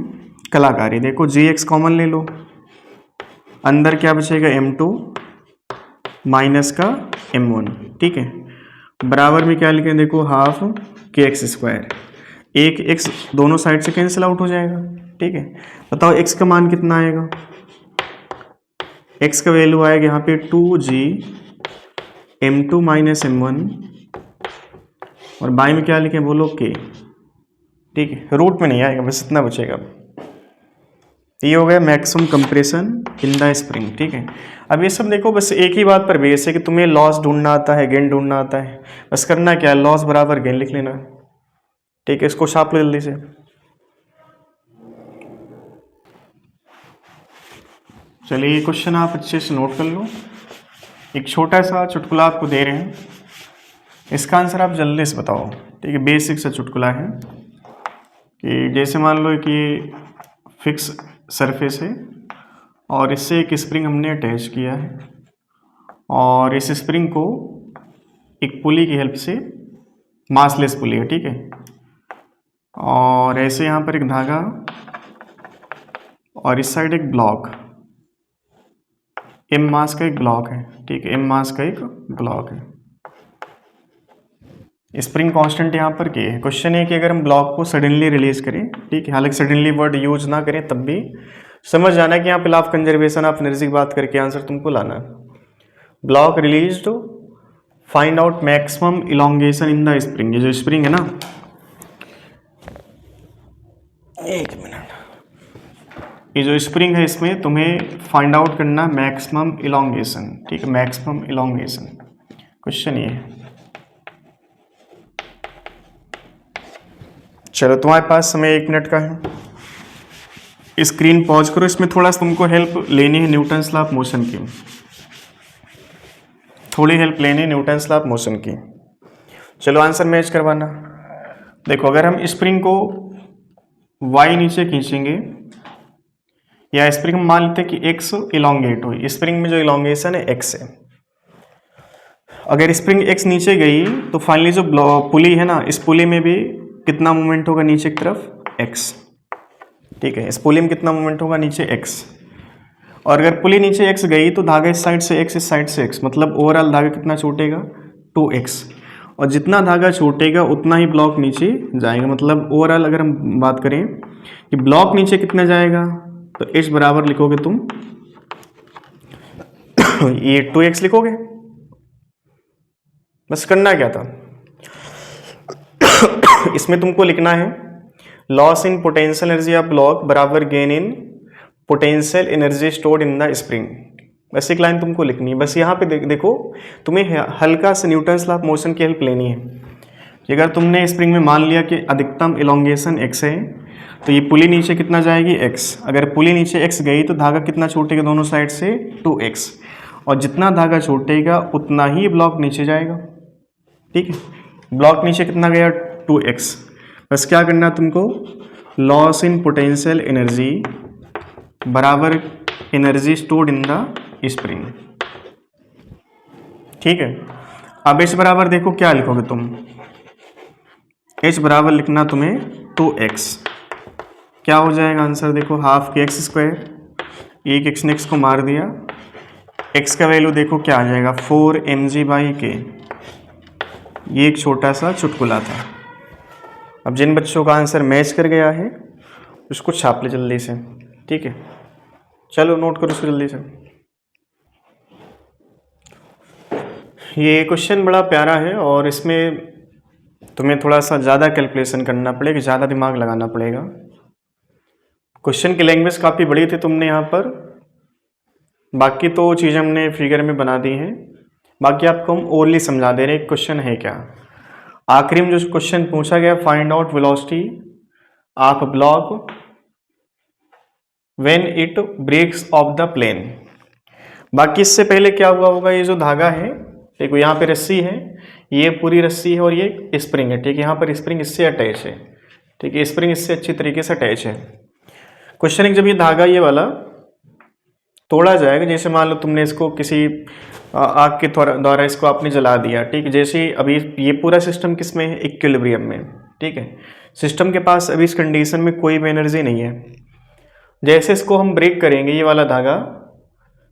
कलाकारी, देखो Gx कॉमन ले लो, अंदर क्या बचेगा M2 माइनस का M1, ठीक है, बराबर में क्या लिखें, देखो हाफ के एक्स स्क्वायर, एक x दोनों साइड से कैंसिल आउट हो जाएगा, ठीक है। बताओ x का मान कितना आएगा, x का वैल्यू आएगा यहाँ पे 2G M2 माइनस M1, और बाई में क्या लिखें बोलो k, ठीक है, रूट में नहीं आएगा, बस इतना बचेगा। ये हो गया maximum compression in the spring. ठीक है, अब ये सब देखो बस एक ही बात पर बेस है कि तुम्हें लॉस ढूंढना आता है, गेन ढूंढना आता है। बस करना क्या है, लॉस बराबर गेन लिख लेना। ठीक है, इसको छाप लो जल्दी से। चलिए ये क्वेश्चन आप अच्छे से नोट कर लो। एक छोटा सा चुटकुला आपको दे रहे हैं, इसका आंसर आप जल्दी से बताओ। ठीक है, बेसिक सा चुटकुला है कि जैसे मान लो कि फिक्स सरफेस है और इससे एक स्प्रिंग हमने अटैच किया है और इस स्प्रिंग को एक पुली की हेल्प से, मासलेस पुली है, ठीक है, और ऐसे यहाँ पर एक धागा और इस साइड एक ब्लॉक, एम मास का एक ब्लॉक है। ठीक है, एम मास का एक ब्लॉक है। स्प्रिंग कांस्टेंट यहाँ पर क्या है। क्वेश्चन है कि अगर हम ब्लॉक को सडनली रिलीज करें, ठीक है, हालांकि सडनली वर्ड यूज ना करें तब भी समझ जाना कि यहाँ पे ऑफ कंजर्वेशन ऑफ एनर्जी की बात करके आंसर तुमको लाना है। Block release to find out maximum elongation in the spring. ये जो स्प्रिंग है ना, एक मिनट, ये जो स्प्रिंग है इसमें तुम्हें फाइंड आउट करना मैक्सिमम इलोंगेशन। ठीक है, मैक्सिमम इलोंगेशन क्वेश्चन ये है। चलो तुम्हारे पास समय 1 मिनट का है, स्क्रीन पॉज करो। इसमें थोड़ा सा तुमको हेल्प लेनी है न्यूटन्स लॉ ऑफ मोशन की, थोड़ी हेल्प लेनी है न्यूटन्स लॉ ऑफ मोशन की। चलो आंसर मैच करवाना। देखो अगर हम स्प्रिंग को y नीचे खींचेंगे या स्प्रिंग हम मान लेते हैं कि x इलोंगेट हुई, स्प्रिंग में जो इलोंगेशन है x है। अगर स्प्रिंग x नीचे गई तो फाइनली जो पुली है ना, इस पुली में भी कितना मूवमेंट होगा नीचे की तरफ, x। ठीक है, इस पुली में कितना मूवमेंट होगा नीचे x, और अगर पुली नीचे x गई तो धागा इस साइड से x, इस साइड से x, मतलब ओवरऑल धागा कितना छूटेगा 2x, और जितना धागा छूटेगा उतना ही ब्लॉक नीचे जाएगा। मतलब ओवरऑल अगर हम बात करें कि ब्लॉक नीचे कितना जाएगा तो h बराबर लिखोगे तुम ये 2x लिखोगे। बस करना क्या था, इसमें तुमको लिखना है loss in potential energy of block बराबर gain in potential energy stored in the spring. बस एक लाइन तुमको लिखनी है। बस यहाँ पे देखो तुम्हें हल्का सा न्यूटन्स लॉ ऑफ मोशन की हेल्प लेनी है कि अगर तुमने स्प्रिंग में मान लिया कि अधिकतम इलोंगेशन x है तो ये पुली नीचे कितना जाएगी x। अगर पुली नीचे x गई तो धागा कितना छूटेगा दोनों साइड से 2x, और जितना धागा छूटेगा उतना ही ब्लॉक नीचे जाएगा। ठीक है, ब्लॉक नीचे कितना गया 2x। बस क्या करना तुमको, लॉस इन पोटेंशियल एनर्जी बराबर energy stored in the spring. ठीक है, अब h बराबर देखो क्या लिखोगे तुम, h बराबर लिखना तुम्हें 2x। क्या हो जाएगा आंसर, देखो हाफ के एक्स स्क्वायर, एक x ने x को मार दिया, x का वैल्यू देखो क्या आ जाएगा 4mg/k। ये एक छोटा सा चुटकुला था। अब जिन बच्चों का आंसर मैच कर गया है उसको छाप ले जल्दी से। ठीक है, चलो नोट करो इसको जल्दी से। ये क्वेश्चन बड़ा प्यारा है और इसमें तुम्हें थोड़ा सा ज़्यादा कैलकुलेशन करना पड़ेगा, ज़्यादा दिमाग लगाना पड़ेगा। क्वेश्चन की लैंग्वेज काफ़ी बड़ी थी तुमने यहाँ पर, बाकी तो चीज़ें हमने फिगर में बना दी हैं, बाकी आपको हम ओरली समझा दे रहे हैं क्वेश्चन है क्या। आखिरी में जो क्वेश्चन पूछा गया, find out velocity of block when it breaks off the plane. बाकी इससे पहले क्या हुआ होगा, ये जो धागा है देखो यहाँ पे रस्सी है, ये पूरी रस्सी है और ये स्प्रिंग है। ठीक है, यहाँ पर स्प्रिंग इससे अटैच है। ठीक है, स्प्रिंग इससे अच्छी तरीके से अटैच है। क्वेश्चन है जब ये धागा ये वाला तोड़ा जाएगा, जैसे मान लो तुमने इसको किसी आग के द्वारा इसको आपने जला दिया। ठीक है, जैसे अभी ये पूरा सिस्टम किस में है, इक्विलिब्रियम में। ठीक है, सिस्टम के पास अभी इस कंडीशन में कोई भी एनर्जी नहीं है। जैसे इसको हम ब्रेक करेंगे ये वाला धागा,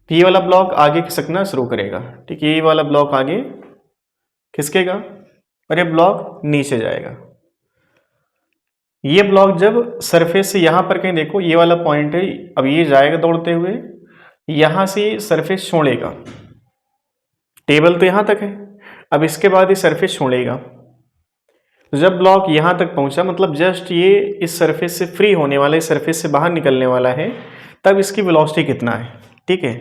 तो ये वाला ब्लॉक आगे खिसकना शुरू करेगा। ठीक है, ये वाला ब्लॉक आगे खिसकेगा और ये ब्लॉक नीचे जाएगा। ये ब्लॉक जब सरफेस से यहाँ पर कहीं देखो ये वाला पॉइंट है, अब ये जाएगा दौड़ते हुए, यहाँ से सरफेस छोड़ेगा। टेबल तो यहाँ तक है, अब इसके बाद ये सरफेस छोड़ेगा तो जब ब्लॉक यहाँ तक पहुँचा, मतलब जस्ट ये इस सरफेस से फ्री होने वाला है, इस सरफेस से बाहर निकलने वाला है, तब इसकी वेलोसिटी कितना है। ठीक है,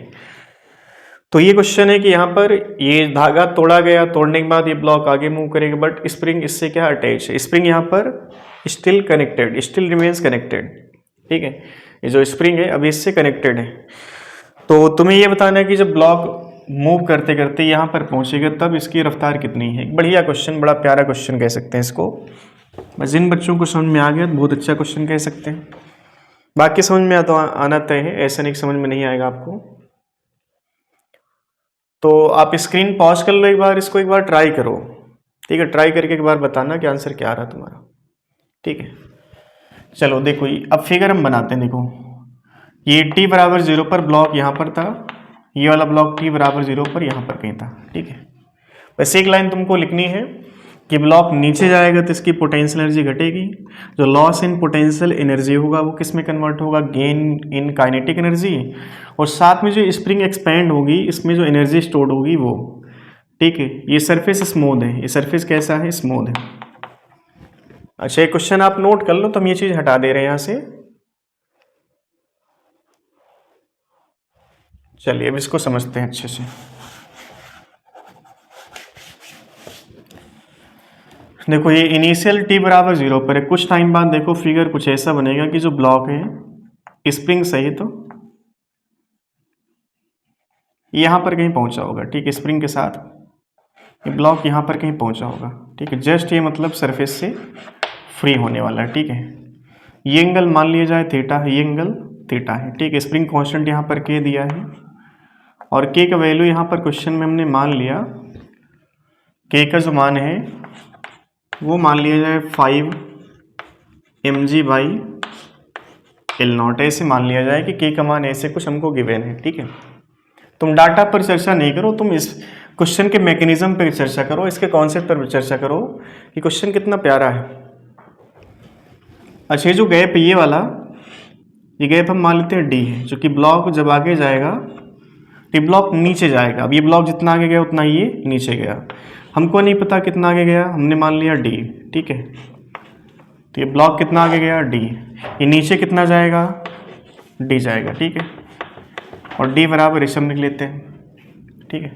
तो ये क्वेश्चन है कि यहाँ पर ये धागा तोड़ा गया, तोड़ने के बाद ये ब्लॉक आगे मूव करेगा, बट स्प्रिंग इससे क्या अटैच है, स्प्रिंग यहाँ पर still connected, still remains connected. ठीक है, ये जो स्प्रिंग है अभी इससे कनेक्टेड है। तो तुम्हें ये बताना है कि जब ब्लॉक मूव करते करते यहाँ पर पहुँचेगा तब इसकी रफ्तार कितनी है। एक बढ़िया क्वेश्चन, बड़ा प्यारा क्वेश्चन कह सकते हैं इसको। बस जिन बच्चों को समझ में आ गया तो बहुत अच्छा क्वेश्चन कह सकते हैं। बाकी समझ में तो आना तय है, ऐसा नहीं समझ में नहीं आएगा आपको। तो आप स्क्रीन पॉज कर लो, एक बार इसको एक बार ट्राई करो। ठीक है, ट्राई करके एक बार बताना कि आंसर क्या आ रहा तुम्हारा। ठीक है, चलो देखो अब फिगर हम बनाते हैं। देखो ये t बराबर 0 पर ब्लॉक यहाँ पर था, ये वाला ब्लॉक t बराबर 0 पर यहाँ पर कहीं था। ठीक है, बस एक लाइन तुमको लिखनी है कि ब्लॉक नीचे जाएगा तो इसकी पोटेंशियल एनर्जी घटेगी, जो लॉस इन पोटेंशियल एनर्जी होगा वो किस में कन्वर्ट होगा, गेन इन काइनेटिक एनर्जी, और साथ में जो स्प्रिंग एक्सपेंड होगी इसमें जो एनर्जी स्टोर्ड होगी वो। ठीक है, ये सरफेस स्मूथ है, ये सरफेस कैसा है, स्मूथ है। अच्छा, एक क्वेश्चन आप नोट कर लो, तो हम ये चीज हटा दे रहे हैं यहाँ से। चलिए अब इसको समझते हैं अच्छे से। देखो ये इनिशियल t बराबर 0 पर है, कुछ टाइम बाद देखो फिगर कुछ ऐसा बनेगा कि जो ब्लॉक है स्प्रिंग सही तो यहाँ पर कहीं पहुँचा होगा। ठीक है, स्प्रिंग के साथ ये ब्लॉक यहाँ पर कहीं पहुँचा होगा। ठीक है, जस्ट ये मतलब सरफेस से फ्री होने वाला है। ठीक है, ये एंगल मान लिया जाए थीटा है, ये एंगल थीटा है। ठीक है, स्प्रिंग कांस्टेंट यहाँ पर k दिया है, और k का वैल्यू यहाँ पर क्वेश्चन में हमने मान लिया, k का जो मान है वो मान लिया जाए 5 mg/L0, ऐसे मान लिया जाए कि k का मान ऐसे कुछ हमको गिवन है। ठीक है, तुम डाटा पर चर्चा नहीं करो, तुम इस क्वेश्चन के मैकेनिज्म पर चर्चा करो, इसके कॉन्सेप्ट पर चर्चा करो कि क्वेश्चन कितना प्यारा है। अच्छा, जो गैप ये वाला, ये गैप हम मान लेते हैं d है, जो कि ब्लॉक जब आगे जाएगा ये ब्लॉक नीचे जाएगा। अब ये ब्लॉक जितना आगे गया उतना ये नीचे गया, हमको नहीं पता कितना आगे गया, हमने मान लिया d। ठीक है, तो ये ब्लॉक कितना आगे गया d, ये नीचे कितना जाएगा d जाएगा। ठीक है, और d बराबर इसे हम लिख लेते हैं। ठीक है,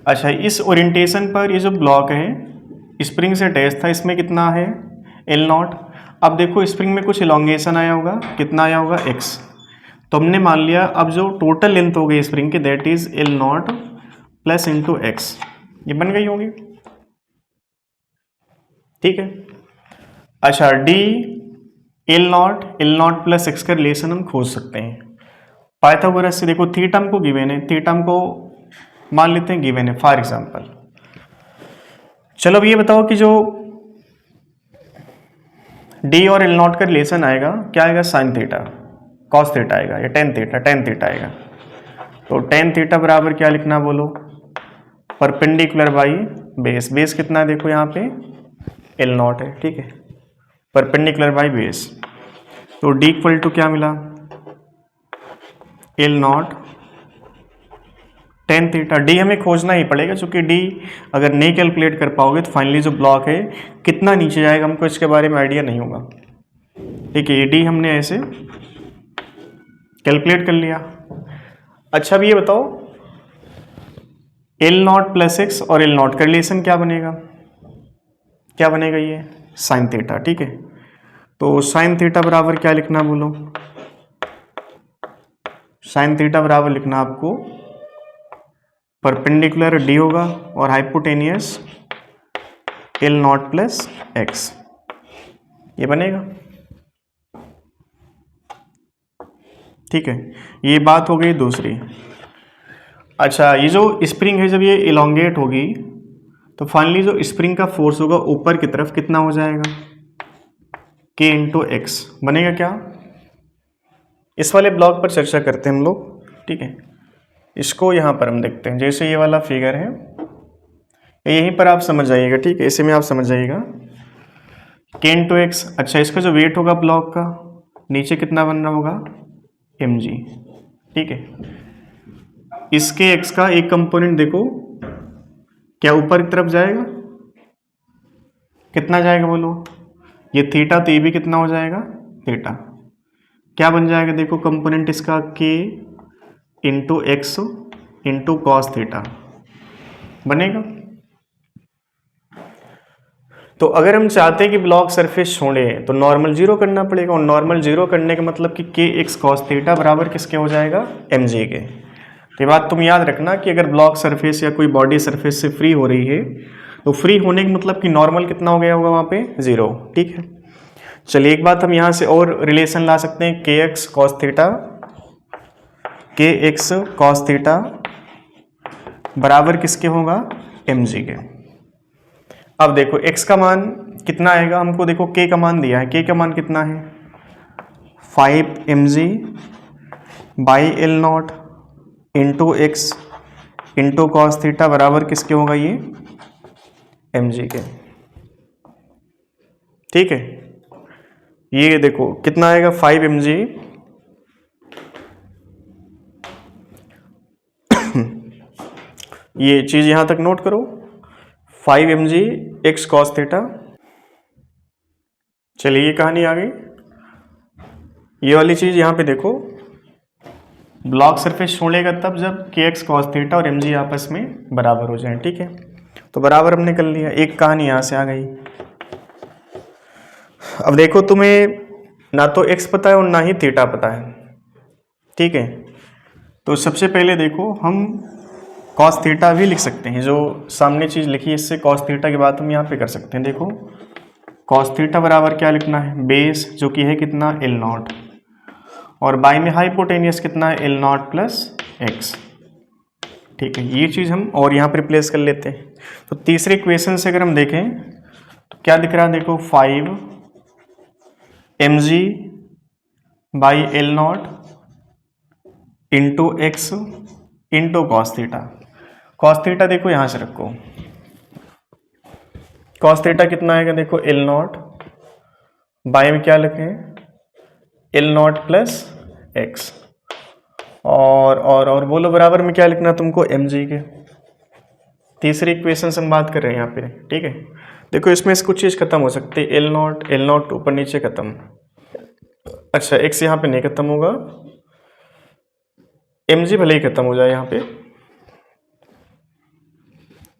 अच्छा इस ओरिएंटेशन पर ये जो ब्लॉक है स्प्रिंग से अटैच था, इसमें कितना है L0। अब देखो स्प्रिंग में कुछ इलोंगेशन आया होगा, कितना आया होगा x, तो हमने मान लिया अब जो टोटल लेंथ हो गई स्प्रिंग की that is L0 plus into x, ये बन गई होगी। ठीक है, अच्छा d L0 प्लस एक्स का रिलेशन हम खोज सकते हैं पाइथागोरस से। देखो थीटा हमको गिवन है, थीटा हमको मान लेते हैं गिवन है फॉर एग्जांपल। चलो अब ये बताओ कि जो d और L0 का रिलेशन आएगा क्या आएगा, साइन थीटा कॉस थीटा आएगा या टेन थीटा आएगा। तो टेन थीटा बराबर क्या लिखना बोलो, परपेंडिकुलर बाई बेस। बेस कितना है देखो यहाँ पे L0 है। ठीक है, परपेंडिकुलर बाई बेस, तो d इक्वल टू क्या मिला L0 टेन थीटा। d हमें खोजना ही पड़ेगा, क्योंकि d अगर नहीं कैलकुलेट कर पाओगे तो फाइनली जो ब्लॉक है कितना नीचे जाएगा हमको इसके बारे में आइडिया नहीं होगा। ठीक है, ये d हमने ऐसे कैलकुलेट कर लिया। अच्छा अब ये बताओ L0 प्लस एक्स और L0 का रिलेशन क्या बनेगा, क्या बनेगा ये साइन थीटा। ठीक है, तो साइन थीटा बराबर क्या लिखना बोलो, साइन थीटा बराबर लिखना आपको परपेंडिकुलर d होगा और हाइपोटेनियस L0 प्लस एक्स, ये बनेगा। ठीक है, ये बात हो गई दूसरी। अच्छा ये जो स्प्रिंग है जब ये इलोंगेट होगी तो फाइनली जो स्प्रिंग का फोर्स होगा ऊपर की तरफ कितना हो जाएगा, k इंटू एक्स बनेगा क्या। इस वाले ब्लॉक पर चर्चा करते हैं हम लोग। ठीक है, इसको यहाँ पर हम देखते हैं, जैसे ये वाला फिगर है यहीं पर आप समझ जाइएगा। ठीक है, इसी में आप समझ जाइएगा k इंटू एक्स। अच्छा इसका जो वेट होगा ब्लॉक का नीचे कितना बन रहा होगा mg। ठीक है, इसके x का एक कंपोनेंट देखो क्या ऊपर की तरफ जाएगा, कितना जाएगा बोलो, ये थीटा तो ये भी कितना हो जाएगा थीटा, क्या बन जाएगा देखो कंपोनेंट इसका के into x into cos theta बनेगा। तो अगर हम चाहते हैं कि ब्लॉक सरफेस छोड़े तो नॉर्मल जीरो करना पड़ेगा, और नॉर्मल जीरो करने का मतलब कि के एक्स कॉस थीटा बराबर किसके हो जाएगा एम जी के। तो ये बात तुम याद रखना कि अगर ब्लॉक सरफेस या कोई बॉडी सरफेस से फ्री हो रही है तो फ्री होने का मतलब कि नॉर्मल कितना हो गया होगा वहाँ पे जीरो। ठीक है, चलिए एक बात हम यहाँ से और रिलेशन ला सकते हैं, के एक्स कॉस थीटा, के एक्स कॉस थीटा बराबर किसके होगा एम जी के। अब देखो x का मान कितना आएगा, हमको देखो k का मान दिया है, k का मान कितना है 5 mg by L not into x into cos theta बराबर किसके होगा ये mg के। ठीक है, ये देखो कितना आएगा 5 mg ये चीज यहां तक नोट करो, 5 mg एक्स कॉस थीटा। चलिए ये कहानी आ गई, ये वाली चीज यहां पे देखो, ब्लॉक सरफेस छोड़ेगा तब जब के एक्स कॉस थीटा और mg आपस में बराबर हो जाए। ठीक है, तो बराबर हमने कर लिया, एक कहानी यहां से आ गई। अब देखो तुम्हें ना तो x पता है और ना ही थीटा पता है। ठीक है, तो सबसे पहले देखो हम कॉस थीटा भी लिख सकते हैं, जो सामने चीज लिखी है इससे कॉस थीटा की बात हम यहाँ पे कर सकते हैं। देखो कॉस थीटा बराबर क्या लिखना है, बेस जो कि है कितना एल नॉट, और बाई में हाइपोटेनियस कितना है एल नॉट प्लस एक्स। ठीक है, ये चीज हम और यहाँ पे रिप्लेस कर लेते हैं। तो तीसरे इक्वेशन से अगर हम देखें तो क्या दिख रहा है, देखो 5 mg by L not into x into cos theta. Cos theta देखो यहां से रखो, कॉस थीटा कितना आएगा देखो एल नॉट बाई में क्या लिखें एल नॉट प्लस एक्स, और बोलो बराबर में क्या लिखना तुमको एम जी के। तीसरी इक्वेशन से हम बात कर रहे हैं यहाँ पे। ठीक है, देखो इसमें से कुछ चीज खत्म हो सकती है, एल नॉट ऊपर नीचे खत्म, अच्छा एक्स यहाँ पे नहीं खत्म होगा, एम जी भले ही खत्म हो जाए यहाँ पे।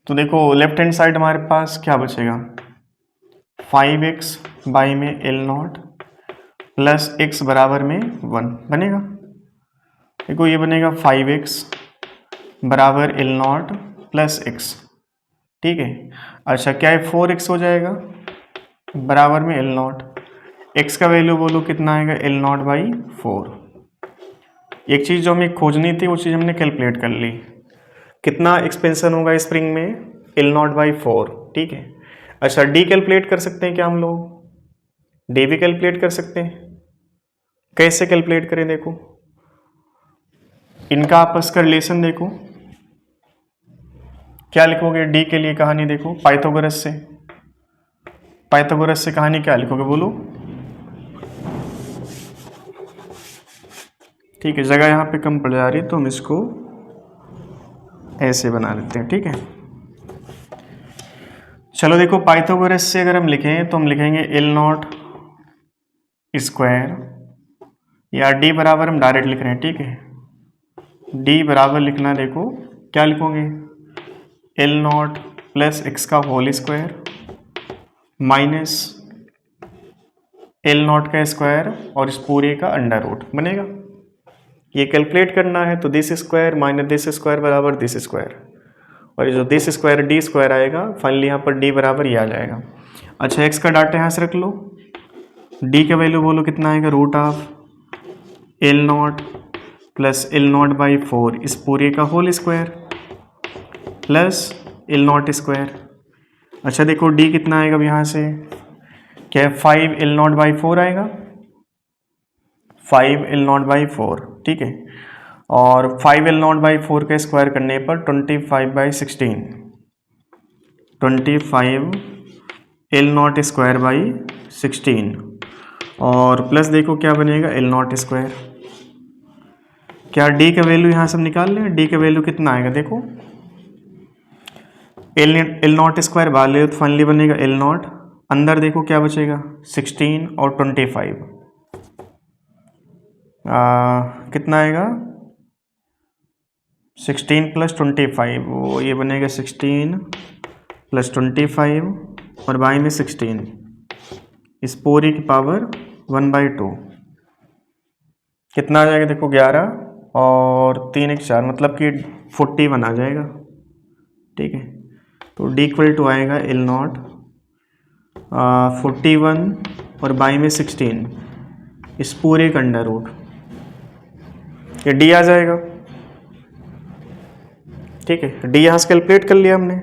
तो देखो लेफ्ट हैंड साइड हमारे पास क्या बचेगा 5x बाई में एल नॉट प्लस एक्स बराबर में 1 बनेगा। देखो ये बनेगा 5x बराबर एल नॉट प्लस एक्स। ठीक है, अच्छा क्या है 4x हो जाएगा बराबर में एल नॉट, एक्स का वैल्यू बोलो कितना आएगा एल नॉट बाई 4। एक चीज़ जो हमें खोजनी थी वो चीज़ हमने कैलकुलेट कर ली, कितना एक्सपेंशन होगा स्प्रिंग में एल नॉट बाई 4। ठीक है, अच्छा डी कैलकुलेट कर सकते हैं क्या हम लोग, डी भी कैलकुलेट कर सकते हैं। कैसे कैलकुलेट करें, देखो इनका आपस का रिलेशन देखो, क्या लिखोगे डी के लिए कहानी देखो पाइथागोरस से कहानी क्या लिखोगे बोलो। ठीक है, जगह यहाँ पे कम पड़ जा रही है तो हम इसको ऐसे बना लेते हैं। ठीक है, चलो देखो पाइथागोरस से अगर हम लिखें तो हम लिखेंगे एल नॉट स्क्वायर, या डी बराबर हम डायरेक्ट लिख रहे हैं। ठीक है, डी बराबर लिखना, देखो क्या लिखोगे एल नॉट प्लस एक्स का whole square minus l naught का स्क्वायर और इस पूरे का अंडर रूट बनेगा। ये कैलकुलेट करना है तो this square minus this square बराबर दिस स्क्वायर, और ये जो दिस स्क्वायर डी स्क्वायर आएगा, फाइनली यहाँ पर डी बराबर ये आ जाएगा। अच्छा एक्स का डाटा यहाँ से रख लो, डी का वैल्यू बोलो कितना आएगा root of l naught plus l naught by 4 इस पूरे का whole square plus l naught square. अच्छा देखो डी कितना आएगा अब यहाँ से, क्या है 5 एल नॉट बाई 4 आएगा, 5 एल नॉट बाई 4। ठीक है, और 5 एल नॉट बाई 4 का स्क्वायर करने पर 25 by 16, 25 L naught square by 16, और प्लस देखो क्या बनेगा एल नॉट स्क्वायर। क्या डी का वैल्यू यहाँ से निकाल लें, डी का वैल्यू कितना आएगा देखो एल नॉट स्क्वायर बाहर ले तो फाइनली बनेगा एल नॉट अंदर देखो क्या बचेगा 16 और 25, कितना आएगा 16 + 25, वो ये बनेगा 16 + 25 और बाई में 16, इस पूरी की पावर 1/2 कितना आ जाएगा देखो 11 और 3 1 4 मतलब कि 41 आ जाएगा। ठीक है, तो d = आएगा L0 41 और बाई में 16, इस पूरे का अंडर रूट, ये d आ जाएगा। ठीक है, d यहाँ से कैलकुलेट कर लिया हमने।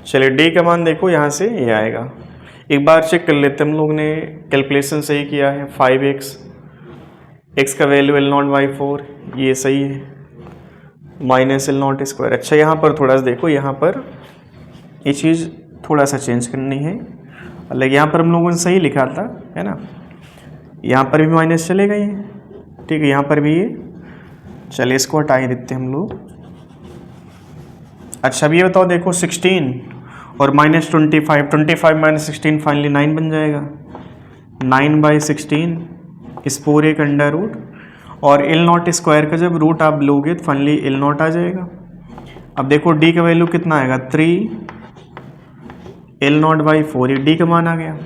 चलिए d का मान देखो यहाँ से ये आएगा, एक बार चेक कर लेते हम लोग ने कैलकुलेशन सही किया है। 5x, x का वैल्यू L0/4, ये सही है, माइनस L0²। अच्छा यहाँ पर थोड़ा सा देखो, यहाँ पर ये चीज़ थोड़ा सा चेंज करनी है, अलग यहाँ पर हम लोगों ने सही लिखा था, है ना, यहाँ पर भी माइनस चलेगा ये। ठीक है, यहाँ पर भी ये, चलिए इसको हटा ही देते हैं हम लोग। अच्छा अब ये बताओ देखो 16 और -25, 25 - 16 फाइनली 9 बन जाएगा, 9/16 इस पूरे का अंडर रूट, और L0² का जब रूट आप लोगे तो फाइनली L0 आ जाएगा। अब देखो d का वैल्यू कितना आएगा 3 L0/4, ये d का मान आ गया।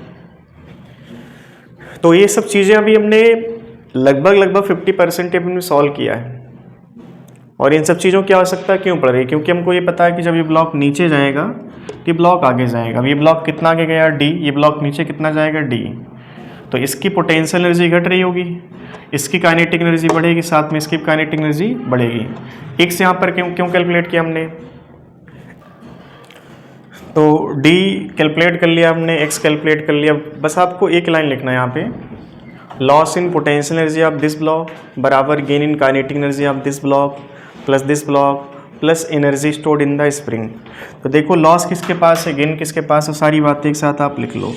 तो ये सब चीज़ें अभी हमने लगभग 50% हमने सॉल्व किया है, और इन सब चीज़ों की आवश्यकता क्यों पड़ रही है, क्योंकि हमको ये पता है कि जब ये ब्लॉक नीचे जाएगा ये ब्लॉक आगे जाएगा। अब ये ब्लॉक कितना आगे गया d, ये ब्लॉक नीचे कितना जाएगा d, तो इसकी पोटेंशियल एनर्जी घट रही होगी, इसकी काइनेटिक एनर्जी बढ़ेगी, साथ में इसकी काइनेटिक एनर्जी बढ़ेगी। x यहाँ पर क्यों कैलकुलेट किया हमने, तो d कैलकुलेट कर लिया हमने, x कैलकुलेट कर लिया। बस आपको एक लाइन लिखना है यहाँ पे, loss in potential energy of this block बराबर gain in kinetic energy of this block plus this block plus energy stored in the spring. तो देखो लॉस किसके पास है, गेन किसके पास है, सारी बातें एक साथ आप लिख लो।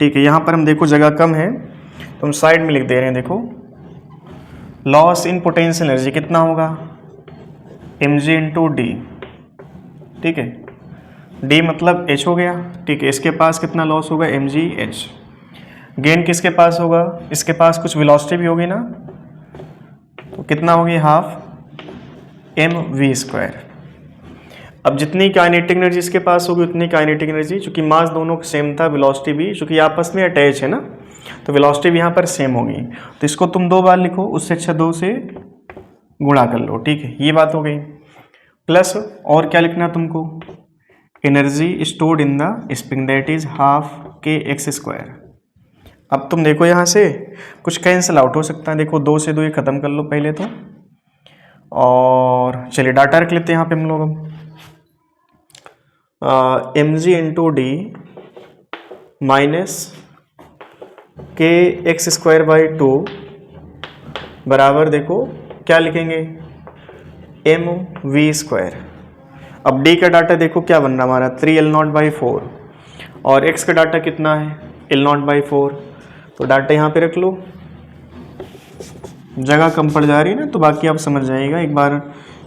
ठीक है, यहाँ पर हम देखो जगह कम है तो हम साइड में लिख दे रहे हैं। देखो लॉस इन पोटेंशियल एनर्जी कितना होगा mg × d। ठीक है, d मतलब h हो गया। ठीक है, इसके पास कितना लॉस होगा mgh। गेन किसके पास होगा, इसके पास कुछ वेलोसिटी भी होगी ना, तो कितना होगी हाफ mv²। अब जितनी काइनेटिक एनर्जी इसके पास होगी उतनी काइनेटिक एनर्जी, चूंकि मास दोनों का सेम था, वेलोसिटी भी चूंकि आपस में अटैच है ना, तो वेलोसिटी भी यहाँ पर सेम होगी। तो इसको तुम 2 बार लिखो, उससे अच्छा 2 से गुणा कर लो। ठीक है, ये बात हो गई। प्लस और क्या लिखना तुमको, energy stored in the spring that is ½ kx²। अब तुम देखो यहाँ से कुछ कैंसिल आउट हो सकता है, देखो 2 से 2 ये ख़त्म कर लो पहले तो, और चलिए डाटा रख लेते हैं यहाँ पे हम लोग। mg × d - kx² बराबर देखो क्या लिखेंगे mv²। अब d का डाटा देखो क्या बन रहा हमारा 3 L0/4, और x का डाटा कितना है L0/4, तो डाटा यहाँ पे रख लो। जगह कम पड़ जा रही है ना, तो बाकी आप समझ जाइएगा, एक बार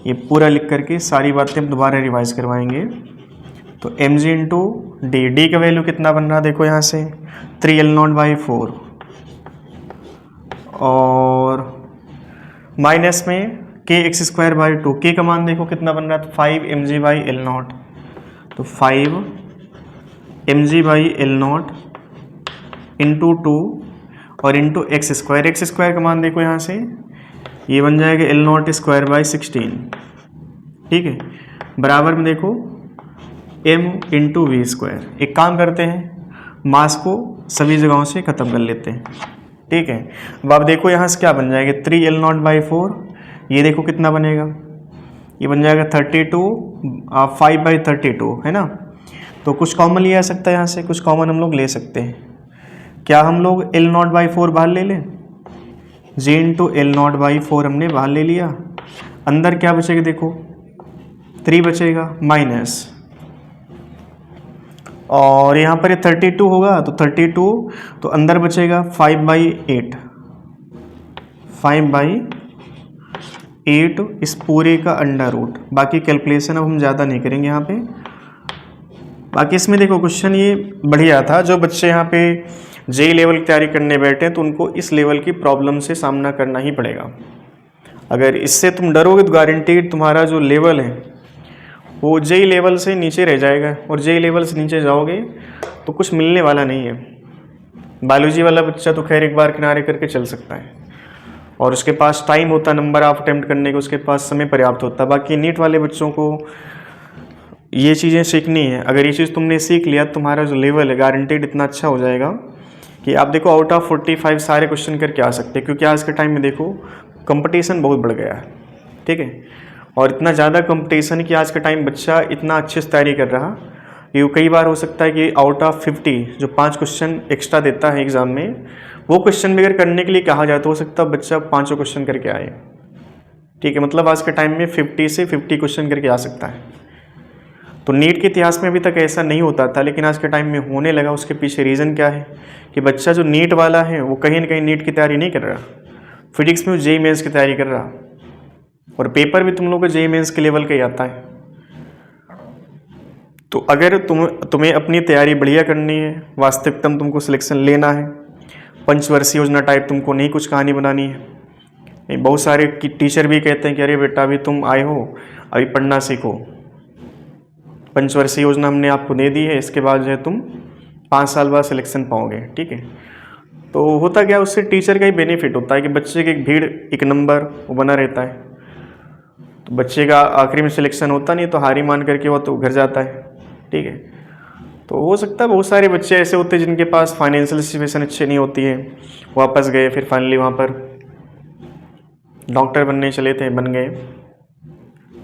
ये पूरा लिख करके सारी बातें हम दोबारा रिवाइज करवाएंगे। तो mg × d का वैल्यू कितना बन रहा है देखो यहाँ से 3 L0/4, और माइनस में kx²/2, k का मान देखो कितना बन रहा है 5 mg/L0, तो 5 mg/L0 × 2 और इंटू x²। x² का मान देखो यहाँ से ये बन जाएगा L0²/16। ठीक है, बराबर में देखो m × v²। एक काम करते हैं, मास को सभी जगहों से ख़त्म कर लेते हैं। ठीक है, अब आप देखो यहाँ से क्या बन जाएगा 3 L0/4, ये देखो कितना बनेगा, ये बन जाएगा 32 5/32, है ना। तो कुछ कॉमन लिया जा सकता है, यहाँ से कुछ कॉमन हम लोग ले सकते हैं। क्या हम लोग L0/4 बाहर ले लें, g × L0/4 हमने बाहर ले लिया, अंदर क्या बचेगा देखो 3 बचेगा माइनस, और यहाँ पर ये 32 होगा तो 32, तो अंदर बचेगा 5/8, 8 इस पूरे का अंडर रूट। बाकी कैलकुलेशन अब हम ज़्यादा नहीं करेंगे यहाँ पे। बाकी इसमें देखो क्वेश्चन ये बढ़िया था। जो बच्चे यहाँ पे जेई लेवल की तैयारी करने बैठे हैं तो उनको इस लेवल की प्रॉब्लम से सामना करना ही पड़ेगा। अगर इससे तुम डरोगे तो गारंटीड तुम्हारा जो लेवल है वो जेई लेवल से नीचे रह जाएगा, और जेई लेवल से नीचे जाओगे तो कुछ मिलने वाला नहीं है। बायोलॉजी वाला बच्चा तो खैर एक बार किनारे करके चल सकता है और उसके पास टाइम होता है नंबर ऑफ अटेम्प्ट करने का, उसके पास समय पर्याप्त होता है। बाकी नीट वाले बच्चों को ये चीज़ें सीखनी है। अगर ये चीज़ तुमने सीख लिया तुम्हारा जो लेवल है गारंटीड इतना अच्छा हो जाएगा कि आप देखो आउट ऑफ 45 सारे क्वेश्चन करके आ सकते हैं। क्योंकि आज के टाइम में देखो कंपटीशन बहुत बढ़ गया है, ठीक है, और इतना ज़्यादा कंपटीशन है कि आज के टाइम बच्चा इतना अच्छे से तैयारी कर रहा कि कई बार हो सकता है कि आउट ऑफ 50 जो 5 क्वेश्चन एक्स्ट्रा देता है एग्ज़ाम में, वो क्वेश्चन भी अगर करने के लिए कहा जाए तो हो सकता है बच्चा 5 क्वेश्चन करके आए, ठीक है। मतलब आज के टाइम में 50 से 50 क्वेश्चन करके आ सकता है। तो नीट के इतिहास में अभी तक ऐसा नहीं होता था, लेकिन आज के टाइम में होने लगा। उसके पीछे रीज़न क्या है कि बच्चा जो नीट वाला है वो कहीं ना कहीं नीट की तैयारी नहीं कर रहा, फिजिक्स में वो जेईई मेंस की तैयारी कर रहा, और पेपर भी तुम लोगों को जेईई मेंस के लेवल का ही आता है। तो अगर तुम्हें अपनी तैयारी बढ़िया करनी है, वास्तविकता में तुमको सिलेक्शन लेना है, पंचवर्षीय योजना टाइप तुमको नहीं कुछ कहानी बनानी है। बहुत सारे टीचर भी कहते हैं कि अरे बेटा अभी तुम आए हो, अभी पढ़ना सीखो, पंचवर्षीय योजना हमने आपको दे दी है, इसके बाद जो है तुम 5 साल बाद सिलेक्शन पाओगे, ठीक है। तो होता क्या, उससे टीचर का ही बेनिफिट होता है कि बच्चे की एक भीड़, एक नंबर वो बना रहता है। तो बच्चे का आखिरी में सिलेक्शन होता नहीं तो हारी मान करके वो तो घर जाता है, ठीक है। तो हो सकता है बहुत सारे बच्चे ऐसे होते हैं जिनके पास फाइनेंशियल सिचुएशन अच्छी नहीं होती है, वापस गए, फिर फाइनली वहाँ पर डॉक्टर बनने चले थे, बन गए,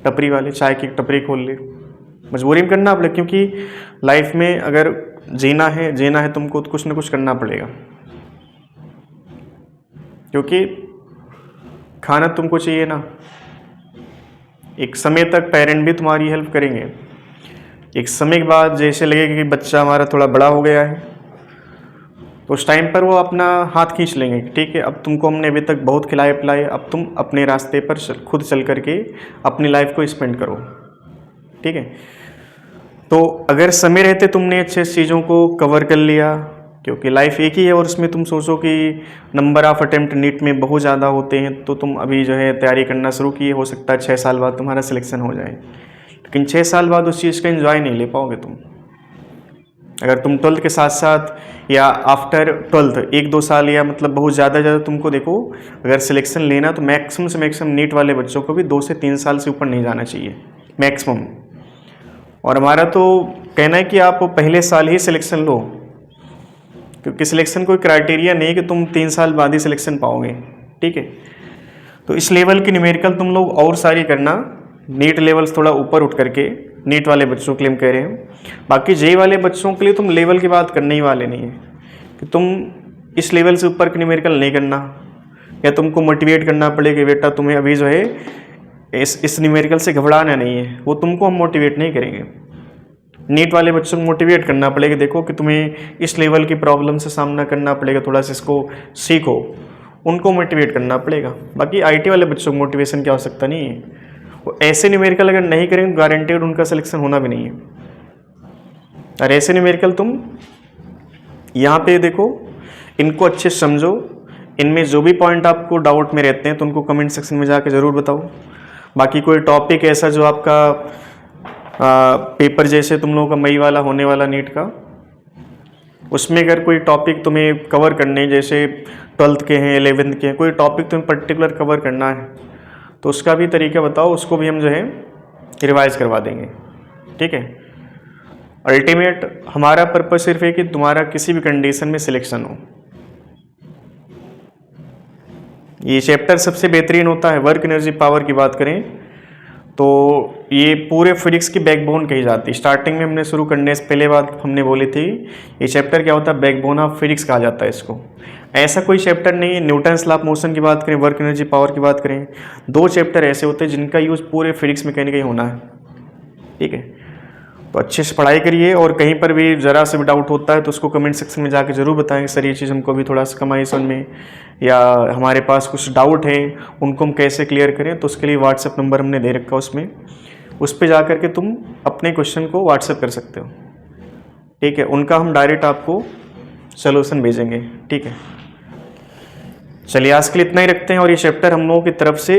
टपरी वाले चाय की टपरी खोल ली, मजबूरी में करना पड़ेगा। क्योंकि लाइफ में अगर जीना है तुमको तो कुछ ना कुछ करना पड़ेगा, क्योंकि खाना तुमको चाहिए ना। एक समय तक पेरेंट भी तुम्हारी हेल्प करेंगे, एक समय के बाद जैसे लगेगा कि बच्चा हमारा थोड़ा बड़ा हो गया है तो उस टाइम पर वो अपना हाथ खींच लेंगे, ठीक है, अब तुमको हमने अभी तक बहुत खिलाए पिलाए, अब तुम अपने रास्ते पर खुद चल करके अपनी लाइफ को स्पेंड करो, ठीक है। तो अगर समय रहते तुमने अच्छे चीज़ों को कवर कर लिया, क्योंकि लाइफ एक ही है और उसमें तुम सोचो कि नंबर ऑफ अटेम्प्ट नीट में बहुत ज़्यादा होते हैं, तो तुम अभी जो है तैयारी करना शुरू किए, हो सकता है 6 साल बाद तुम्हारा सिलेक्शन हो जाए, लेकिन 6 साल बाद उस चीज़ का एंजॉय नहीं ले पाओगे तुम। अगर तुम 12th के साथ साथ या आफ्टर 12th 1-2 साल या मतलब बहुत ज़्यादा तुमको देखो, अगर सिलेक्शन लेना तो मैक्सिमम से मैक्सिमम नीट वाले बच्चों को भी 2 से 3 साल से ऊपर नहीं जाना चाहिए मैक्सिमम। और हमारा तो कहना है कि आप पहले साल ही सिलेक्शन लो, क्योंकि सिलेक्शन कोई क्राइटेरिया नहीं है कि तुम 3 साल बाद ही सिलेक्शन पाओगे, ठीक है। तो इस लेवल की न्यूमेरिकल तुम लोग और सारी करना, नीट लेवल्स थोड़ा ऊपर उठ करके, नीट वाले बच्चों के लिए हम कह रहे हैं। बाकी जेई वाले बच्चों के लिए तुम लेवल की बात करने ही वाले नहीं है कि तुम इस लेवल से ऊपर की न्यूमेरिकल नहीं करना, या तुमको मोटिवेट करना पड़ेगा बेटा तुम्हें अभी जो है इस न्यूमेरिकल से घबराना नहीं है, वो तुमको हम मोटिवेट नहीं करेंगे। नीट वाले बच्चों को मोटिवेट करना पड़ेगा, देखो कि तुम्हें इस लेवल की प्रॉब्लम से सामना करना पड़ेगा, थोड़ा सा इसको सीखो, उनको मोटिवेट करना पड़ेगा। बाकी आईटी वाले बच्चों को मोटिवेशन की आवश्यकता नहीं है, वो ऐसे न्यूमेरिकल अगर नहीं करेंगे तो गारंटेड उनका सिलेक्शन होना भी नहीं है। और ऐसे न्यूमेरिकल तुम यहाँ पे देखो, इनको अच्छे से समझो, इनमें जो भी पॉइंट आपको डाउट में रहते हैं तो उनको कमेंट सेक्शन में जाकर ज़रूर बताओ। बाकी कोई टॉपिक ऐसा जो आपका पेपर जैसे तुम लोगों का मई वाला होने वाला नीट का, उसमें अगर कोई टॉपिक तुम्हें कवर करने, जैसे 12th के हैं 11th के हैं, कोई टॉपिक तुम्हें पर्टिकुलर कवर करना है तो उसका भी तरीका बताओ, उसको भी हम जो है रिवाइज करवा देंगे, ठीक है। अल्टीमेट हमारा पर्पस सिर्फ है कि तुम्हारा किसी भी कंडीशन में सिलेक्शन हो। ये चैप्टर सबसे बेहतरीन होता है। वर्क एनर्जी पावर की बात करें तो ये पूरे फिजिक्स की बैकबोन कही जाती है। स्टार्टिंग में हमने शुरू करने से पहले बात हमने बोली थी, ये चैप्टर क्या होता है, बैकबोन ऑफ फिजिक्स कहा जाता है इसको। ऐसा कोई चैप्टर नहीं है, न्यूटन्स लॉ ऑफ मोशन की बात करें, वर्क एनर्जी पावर की बात करें, 2 चैप्टर ऐसे होते हैं जिनका यूज़ पूरे फिजिक्स में कहीं ना कहीं होना है, ठीक है। तो अच्छे से पढ़ाई करिए, और कहीं पर भी ज़रा से भी डाउट होता है तो उसको कमेंट सेक्शन में जाके ज़रूर बताएं कि सर ये चीज़ हमको भी थोड़ा सा कम आई समझ में, या हमारे पास कुछ डाउट है उनको हम कैसे क्लियर करें। तो उसके लिए व्हाट्सएप नंबर हमने दे रखा है उसमें, उस पर जा कर के तुम अपने क्वेश्चन को व्हाट्सएप कर सकते हो, ठीक है। उनका हम डायरेक्ट आपको सलूशन भेजेंगे, ठीक है। चलिए आज के लिए इतना ही रखते हैं। और ये चैप्टर हम लोगों की तरफ से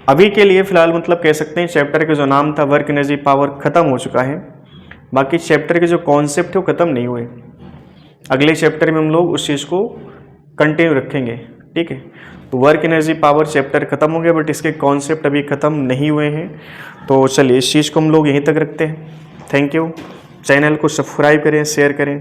अभी के लिए फ़िलहाल मतलब कह सकते हैं चैप्टर का जो नाम था वर्क एनर्जी पावर ख़त्म हो चुका है। बाकी चैप्टर के जो कॉन्सेप्ट है वो ख़त्म नहीं हुए, अगले चैप्टर में हम लोग उस चीज़ को कंटिन्यू रखेंगे, ठीक है। तो वर्क एनर्जी पावर चैप्टर ख़त्म हो गया, बट इसके कॉन्सेप्ट अभी ख़त्म नहीं हुए हैं। तो चलिए इस चीज़ को हम लोग यहीं तक रखते हैं। Thank you. चैनल को सब्सक्राइब करें, शेयर करें।